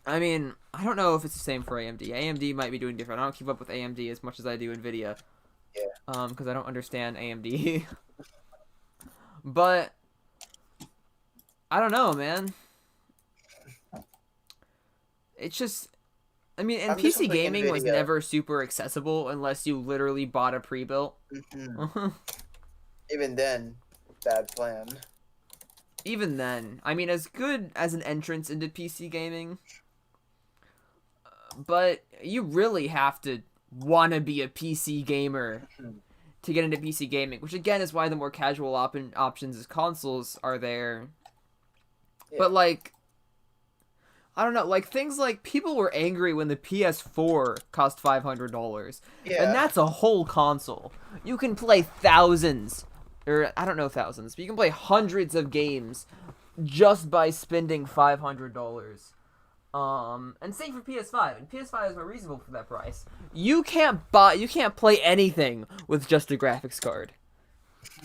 I mean, I don't know if it's the same for AMD. AMD might be doing different. I don't keep up with AMD as much as I do Nvidia. Yeah. Because I don't understand AMD. But I don't know, man. It's just, I mean, and PC gaming was never super accessible unless you literally bought a pre-built. Mm-hmm. Even then, bad plan. Even then, I mean, as good as an entrance into PC gaming, but you really have to want to be a PC gamer to get into PC gaming, which again is why the more casual options as consoles are there. Yeah. But like, I don't know, like things like people were angry when the PS4 cost $500, and that's a whole console. You can play thousands, or I don't know thousands, but you can play hundreds of games just by spending $500. And same for PS5. And PS5 is more reasonable for that price. You can't play anything with just a graphics card.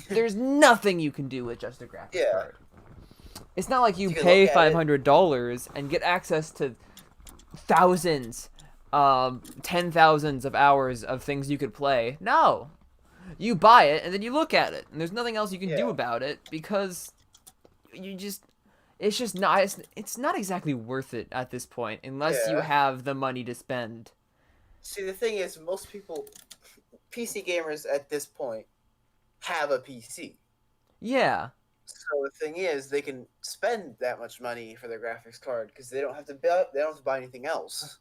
There's nothing you can do with just a graphics Yeah, card. It's not like you you can look pay at it. $500 and get access to thousands, 10,000s of hours of things you could play. No, you buy it and then you look at it, and there's nothing else you can do Yeah, about it because you just it's just not it's not exactly worth it at this point unless you yeah. have the money to spend. See, the thing is, most people, PC gamers at this point, have a PC. Yeah, So the thing is, they can spend that much money for their graphics card because they don't have to buy anything else.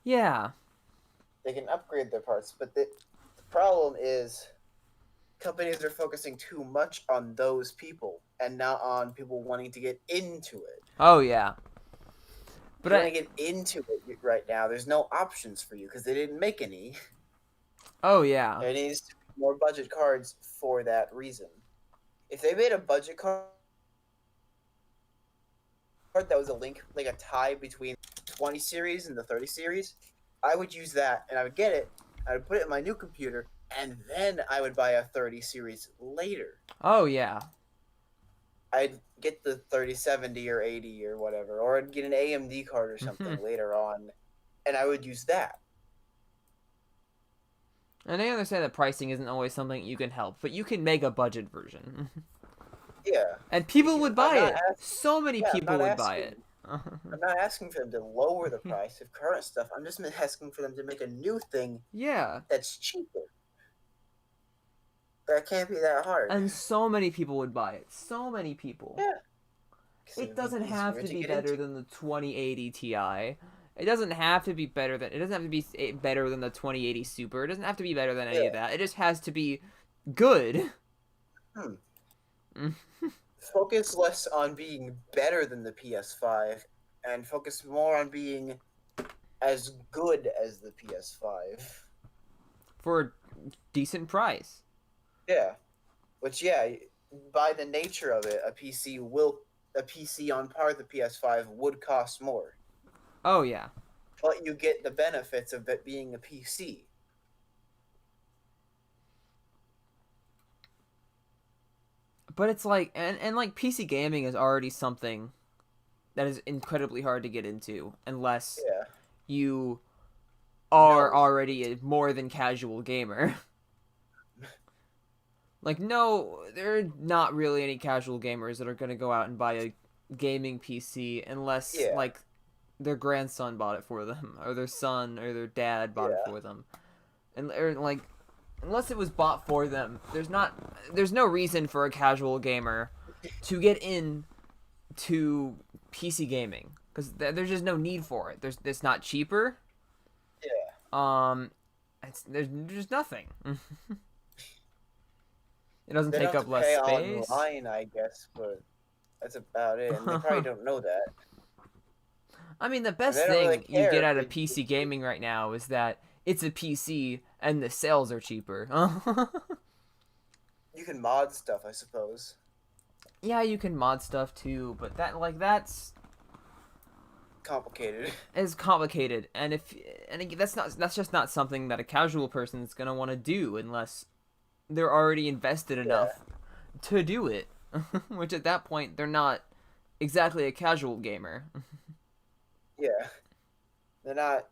yeah, They can upgrade their parts, but the problem is companies are focusing too much on those people and not on people wanting to get into it. oh yeah, If but you want to get into it right now, there's no options for you because they didn't make any. oh yeah. There needs to be more budget cards for that reason. If they made a budget card that was a link, like a tie between 20 series and the 30 series, I would use that and I would get it. I would put it in my new computer, and then I would buy a 30 series later. Oh yeah. I'd get the 3070 or 80 or whatever, or I'd get an AMD card or something later on, and I would use that. And I understand that pricing isn't always something you can help, but you can make a budget version. Yeah, And you people can. would I'm buy not it. asking. So many Yeah, I'm people not would buy asking. it. I'm not asking for them to lower the price of current stuff. I'm just asking for them to make a new thing Yeah. that's cheaper. That can't be that hard. And so many people would buy it. So many people. Yeah, because it It would be doesn't have easier to to be get better into. than the 2080 Ti. It doesn't have to be better than. It doesn't have to be better than the 2080 Super. It doesn't have to be better than any of Yeah. that. It just has to be good. Hmm. Focus less on being better than the PS5 and focus more on being as good as the PS5. For a decent price. Yeah. Which, yeah, by the nature of it, a PC on par with the PS5 would cost more. Oh yeah. But you get the benefits of it being a PC. But it's like and like PC gaming is already something that is incredibly hard to get into unless Yeah. you are No. already a more than casual gamer. Like, no, there are not really any casual gamers that are going to go out and buy a gaming PC unless, Yeah. like, their grandson bought it for them, or their son, or their dad bought it Yeah. for them. And, or, like, unless it was bought for them, there's no reason for a casual gamer to get into PC gaming. Because there's just no need for it. It's not cheaper. Yeah. There's just nothing. It doesn't They take don't have up to less pay space. online, I guess, but that's about it. And they probably don't know that. I mean, the And best they don't really thing you care get if out they of PC gaming right now is that it's a PC and the sales are cheaper. You can mod stuff, I suppose. Yeah, you can mod stuff too, but that's Complicated. is complicated. That's just not something that a casual person is gonna want to do unless they're already invested Yeah. enough to do it. Which at that point they're not exactly a casual gamer. Yeah. They're not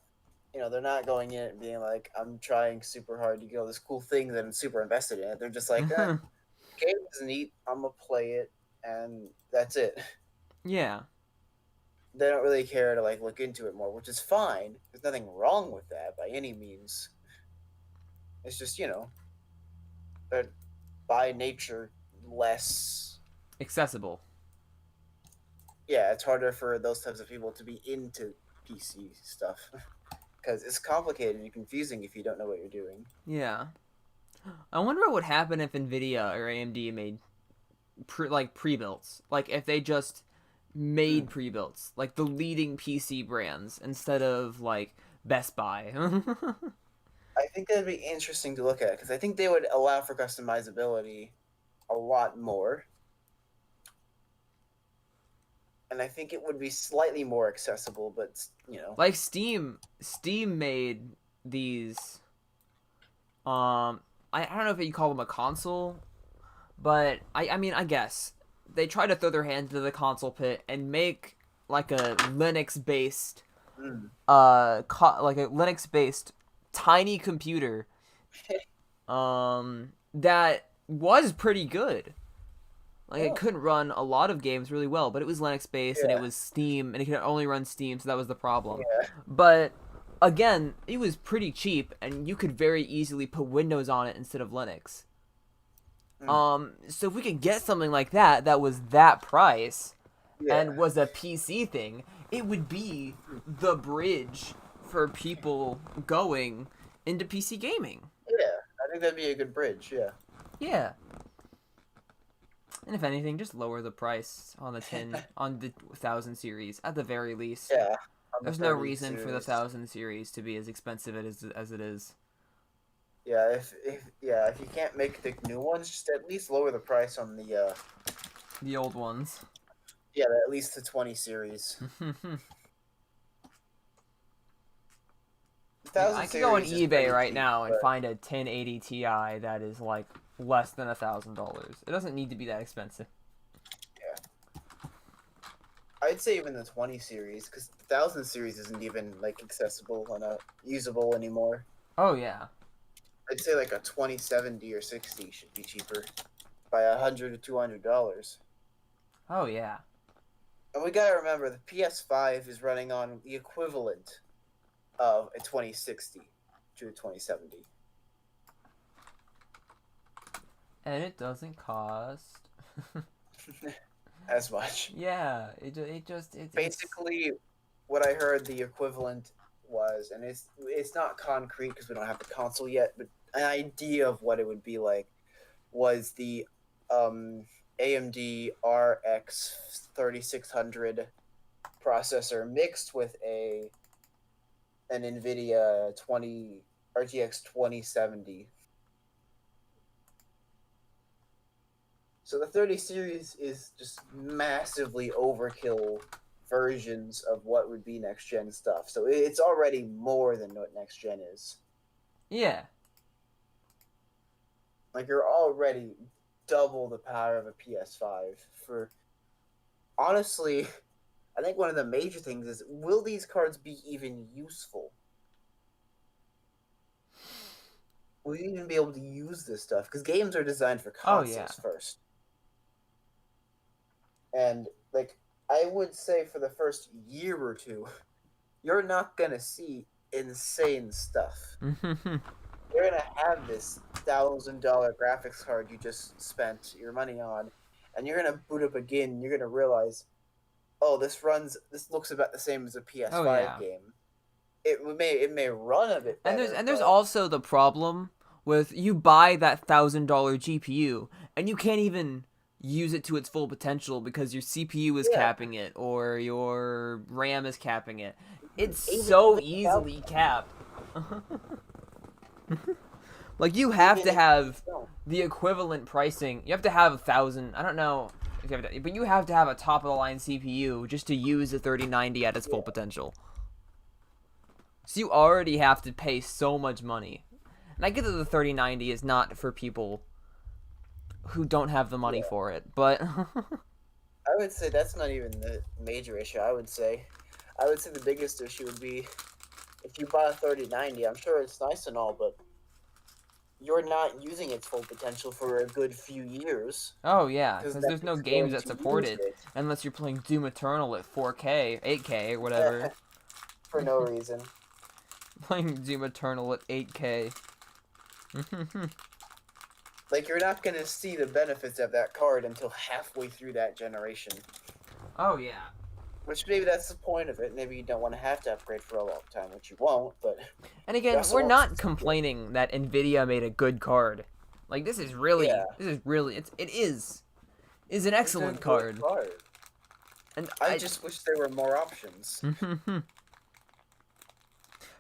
going in and being like, I'm trying super hard to get all this cool thing that I'm super invested in it. They're just like, game is neat, I'm gonna play it, and that's it. Yeah. They don't really care to like look into it more, which is fine. There's nothing wrong with that by any means. It's just, they're by nature less. Accessible. Yeah, it's harder for those types of people to be into PC stuff because it's complicated and confusing if you don't know what you're doing. Yeah. I wonder what would happen if Nvidia or AMD made pre-builts. Like if they just made pre-builts, like the leading PC brands instead of like Best Buy. I think that'd be interesting to look at because I think they would allow for customizability a lot more. and I think it would be slightly more accessible, but Like Steam made these. I don't know if you call them a console, but I mean I guess they try to throw their hand into the console pit and make like a Linux based mm. like a Linux based tiny computer that was pretty good. Like it Oh, couldn't run a lot of games really well, but it was Linux based and it yeah, was Steam and it could only run Steam, so that was the problem. yeah. But again, it was pretty cheap and you could very easily put Windows on it instead of Linux. Mm. So if we could get something like that that was that price Yeah. and was a PC thing, it would be the bridge for people going into PC gaming. Yeah, I think that'd be a good bridge. Yeah. Yeah. And if anything, just lower the price on the 10 on the 1000 series at the very least. Yeah. On the There's no 30 reason for the series. 1000 series to be as expensive as it is. Yeah, if you can't make the new ones, just at least lower the price on the The old ones. yeah, at least the 20 series. The I 1000 could go on series is eBay pretty right cheap, now and but find a 1080 Ti that is like less than $1,000. It doesn't need to be that expensive. yeah, I'd say even the 20 series, because the 1000 series isn't even like accessible and usable anymore. Oh yeah. I'd say like a 2070 or 60 should be cheaper by $100 to $200. Oh yeah. And we gotta remember the PS5 is running on the equivalent of a 2060 to a 2070. And it doesn't cost. As much. Yeah, it just it's Basically, what I heard the equivalent was, and it's not concrete because we don't have the console yet, but an idea of what it would be like was the AMD RX 3600 processor mixed with an NVIDIA 20 RTX 2070. So the 30 series is just massively overkill versions of what would be next gen stuff. So it's already more than what next gen is. yeah. Like you're already double the power of a PS5 for honestly, I think one of the major things is will these cards be even useful? Will you even be able to use this stuff? Because games are designed for Oh yeah. consoles first. And like I would say for the first year or two, you're not gonna see insane stuff. You're gonna have this $1,000 graphics card you just spent your money on, and you're gonna boot up again. And you're gonna realize, oh, this looks about the same as a Oh PS5 yeah. game. It may run a bit And better, there's but also the problem with you buy that $1,000 GPU and you can't even use it to its full potential because your CPU is yeah, capping it or your RAM is capping it. It's even so with without easily capped. Like you have even to if you have don't, the equivalent pricing. You have to have 1,000. I don't know if you have to, but you have to have a top of the line CPU just to use the 3090 at its full yeah, potential. So you already have to pay so much money. And I get that the 3090 is not for people who don't have the money yeah. for it, but I would say that's not even the major issue. I would say the biggest issue would be if you buy a 3090. I'm sure it's nice and all, but you're not using its full potential for a good few years oh yeah, because because then there's no it's games going that to support use it it unless you're playing Doom Eternal at 4K, 8K, or whatever. for no reason. Playing Doom Eternal at 8K. Like you're not going to see the benefits of that card until halfway through that generation. Oh yeah. Which maybe that's the point of it. Maybe you don't want to have to upgrade for a long time, which you won't. But And you again, also we're won't not see something. complaining that Nvidia made a good card. Like Yeah, this is really it is an it's a excellent good card. card. And I just wish there were more options.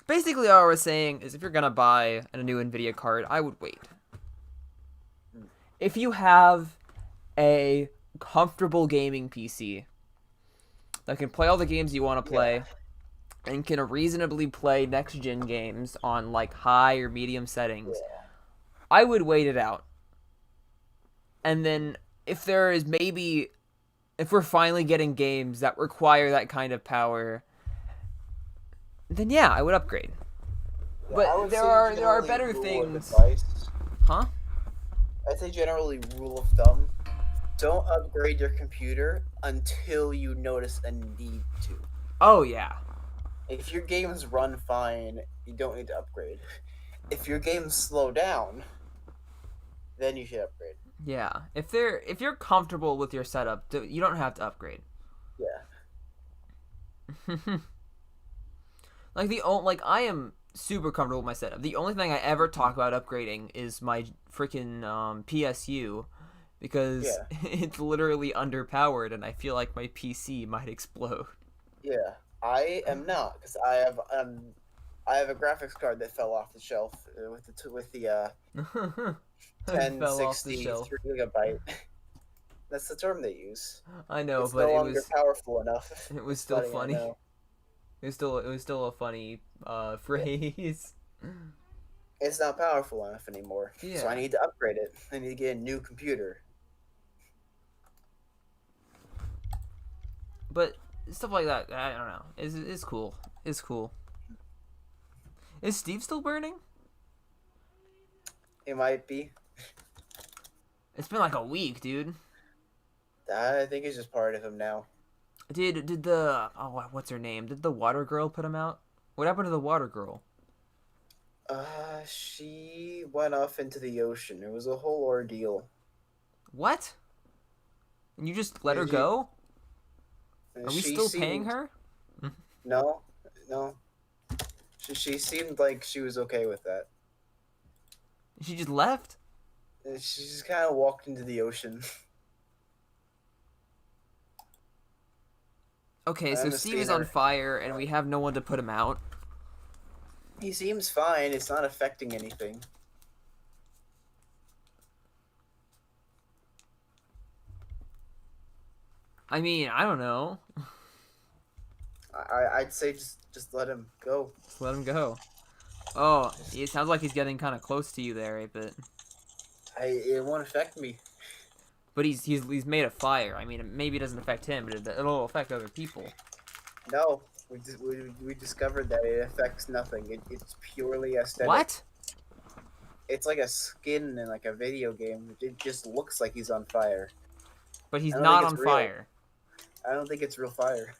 basically all I was saying is if you're gonna buy a new Nvidia card, I would wait. Hmm. If you have a comfortable gaming PC, that can play all the games you want to Yeah. play and can reasonably play next gen games on like high or medium settings, Yeah. I would wait it out. And then if there is maybe if we're finally getting games that require that kind of power, then yeah, I would upgrade. Yeah, I But would there say are generally better rule of things. advice. Huh? I'd say generally rule of thumb. Don't upgrade your computer until you notice a need to. Oh yeah. If your games run fine, you don't need to upgrade. If your games slow down, then you should upgrade. Yeah. If you're comfortable with your setup, you don't have to upgrade. Yeah. Like I am super comfortable with my setup. The only thing I ever talk about upgrading is my freaking PSU because Yeah. it's literally underpowered and I feel like my PC might explode. Yeah. I am not because I have a graphics card that fell off the shelf with the It fell off the 1060 shelf. 3 gigabyte. That's the term they use. I know, It's but no longer powerful enough. it was It's still funny, I funny. know. It was still a funny Yeah. phrase. It's not powerful enough anymore, so I Yeah. need to upgrade it. I need to get a new computer. But stuff like that, I don't know. Is cool. It's cool. Is Steve still burning? It might be. It's been like a week, dude. I think it's just part of him now. Did the what's her name? Did the water girl put him out? What happened to the water girl? She went off into the ocean. It was a whole ordeal. What? And you just let her Did you? go? Are we She still paying seemed her? no, no. She seemed like she was okay with that. She just left? She just kind of walked into the ocean. Okay, so I'm Steve seeing is on her. fire and we have no one to put him out. He seems fine. It's not affecting anything. I mean, I don't know. I'd say just let him go. Just let him go. Oh, it sounds like he's getting kind of close to you there, but It won't affect me. he's made a fire. I mean, maybe it doesn't affect him, but it'll affect other people. No, we discovered that it affects nothing. It's purely aesthetic. What? It's like a skin in like a video game. It just looks like he's on fire. But he's I don't think not it's on real. fire. I don't think it's real fire.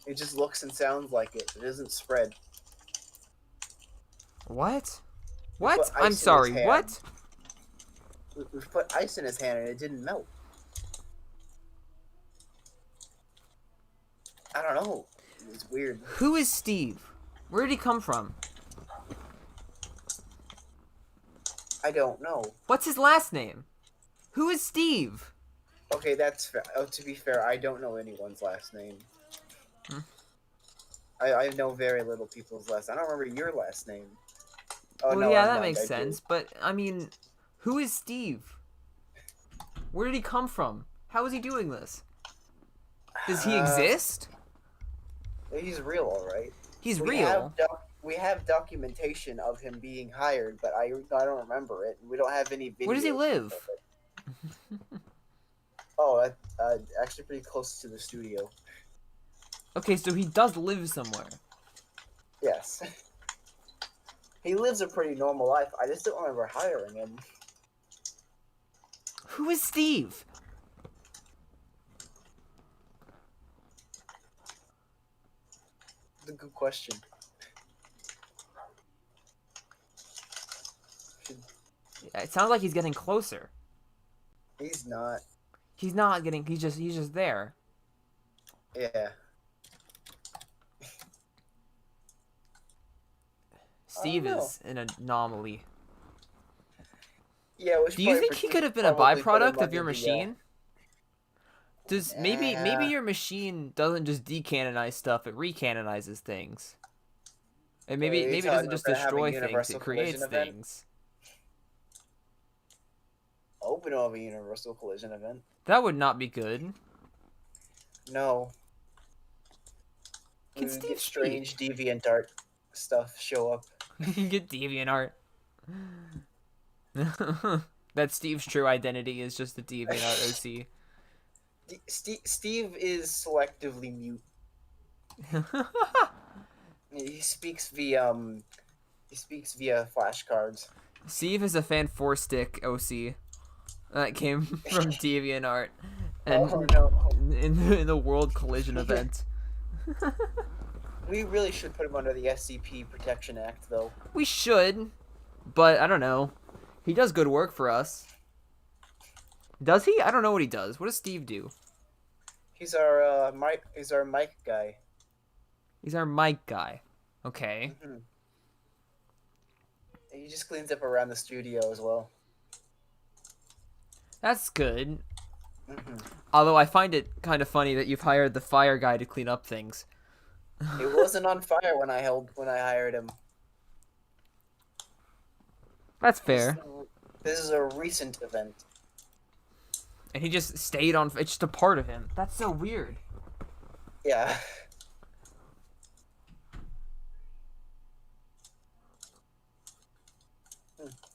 It just looks and sounds like it. It doesn't spread. What? We What? put ice in I'm his sorry. hand. What? We put ice in his hand and it didn't melt. I don't know. It's weird. Who is Steve? Where did he come from? I don't know. What's his last name? Who is Steve? Okay, that's fair. Oh, to be fair, I don't know anyone's last name. Hmm. I know very little people's last. I don't remember your last name. Oh Well, no, yeah, I'm that lying. makes I do. sense. But I mean, who is Steve? Where did he come from? How is he doing this? Does he exist? He's real, all right. He's We real. we have documentation of him being hired, but I don't remember it. We don't have any videos. Where does he live? of it. Oh, actually pretty close to the studio. Okay, so he does live somewhere. Yes. He lives a pretty normal life. I just don't remember hiring him. Who is Steve? It's a good question. It sounds like he's getting closer. He's not. He's not getting. He's just there. Yeah. Steve know. is an anomaly. Yeah. Do you think he could have been a probably put him byproduct of your under the, machine? Does maybe Yeah. your machine doesn't just decanonize stuff; it recanonizes things. And maybe you maybe it talking doesn't just about having destroy things; universal it creates collision event? things. Open of a universal collision event. That would not be good. No. Can We Steve get speak? strange deviant art stuff show up. You can get DeviantArt. That Steve's true identity is just the DeviantArt OC. Steve is selectively mute. He speaks via flashcards. Steve is a fan 4-stick OC that came from DeviantArt Oh and no. in the World Collision event. We really should put him under the SCP Protection Act, though. We should, but I don't know. He does good work for us. Does he? I don't know what he does. What does Steve do? He's our mic. He's our mic guy. He's our mic guy. Okay. Hmm. He just cleans up around the studio as well. That's good. Hmm. Although I find it kind of funny that you've hired the fire guy to clean up things. It wasn't on fire when I hired him. That's This, fair. this is a recent event. And he just stayed on. It's just a part of him. That's so weird. Yeah.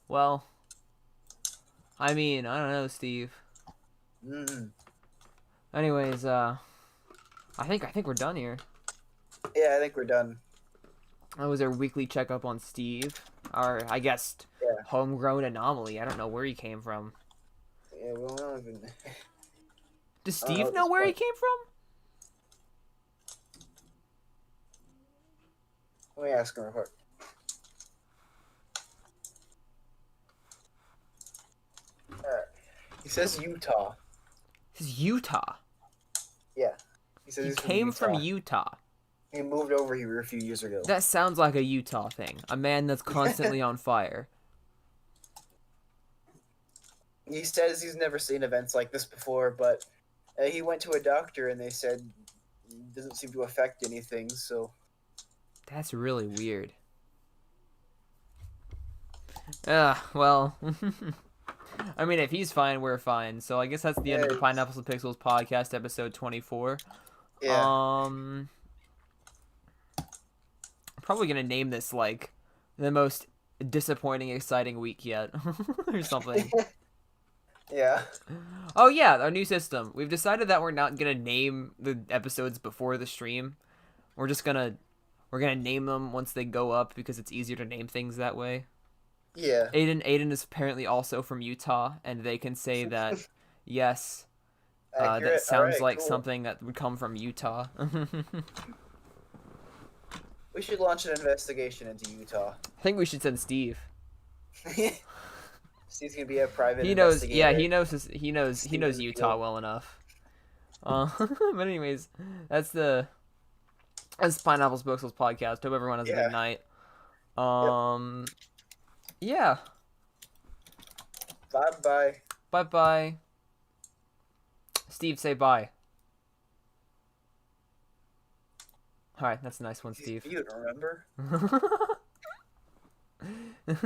Well, I mean, I don't know, Steve. Mm. Anyways, I think we're done here. Yeah, I think we're done. That was our weekly checkup on Steve. Our, I guess, Yeah. homegrown anomaly. I don't know where he came from. Yeah, we don't even. Does I don't Steve at know this where he point. came from? Let me ask him real quick. Alright. He says Utah. This is Utah. Yeah. He says He he's came from Utah. Utah. He moved over here a few years ago. That sounds like a Utah thing. A man that's constantly on fire. He says he's never seen events like this before, but he went to a doctor and they said it doesn't seem to affect anything. So That's really weird. Well. I mean, if he's fine, we're fine. So I guess that's the end of the Yeah. Pineapples and Pixels podcast, episode 24. yeah, I'm probably gonna name this like the most disappointing, exciting week yet, or something. yeah, Oh yeah, our new system. We've decided that we're not gonna name the episodes before the stream. We're gonna name them once they go up because it's easier to name things that way. yeah. Aiden is apparently also from Utah, and they can say that yes, that Accurate. sounds Alright, like cool. something that would come from Utah. We should launch an investigation into Utah. I think we should send Steve. Steve's gonna be a private He knows. investigator. Yeah, he knows. He knows Steve in the Utah field. well enough. But anyways, that's Pineapples Pixels podcast. Hope everyone has a Yeah. good night. Yeah. Bye bye. Bye bye. Steve, say bye. All right, that's a nice one, He's Steve. mute, remember?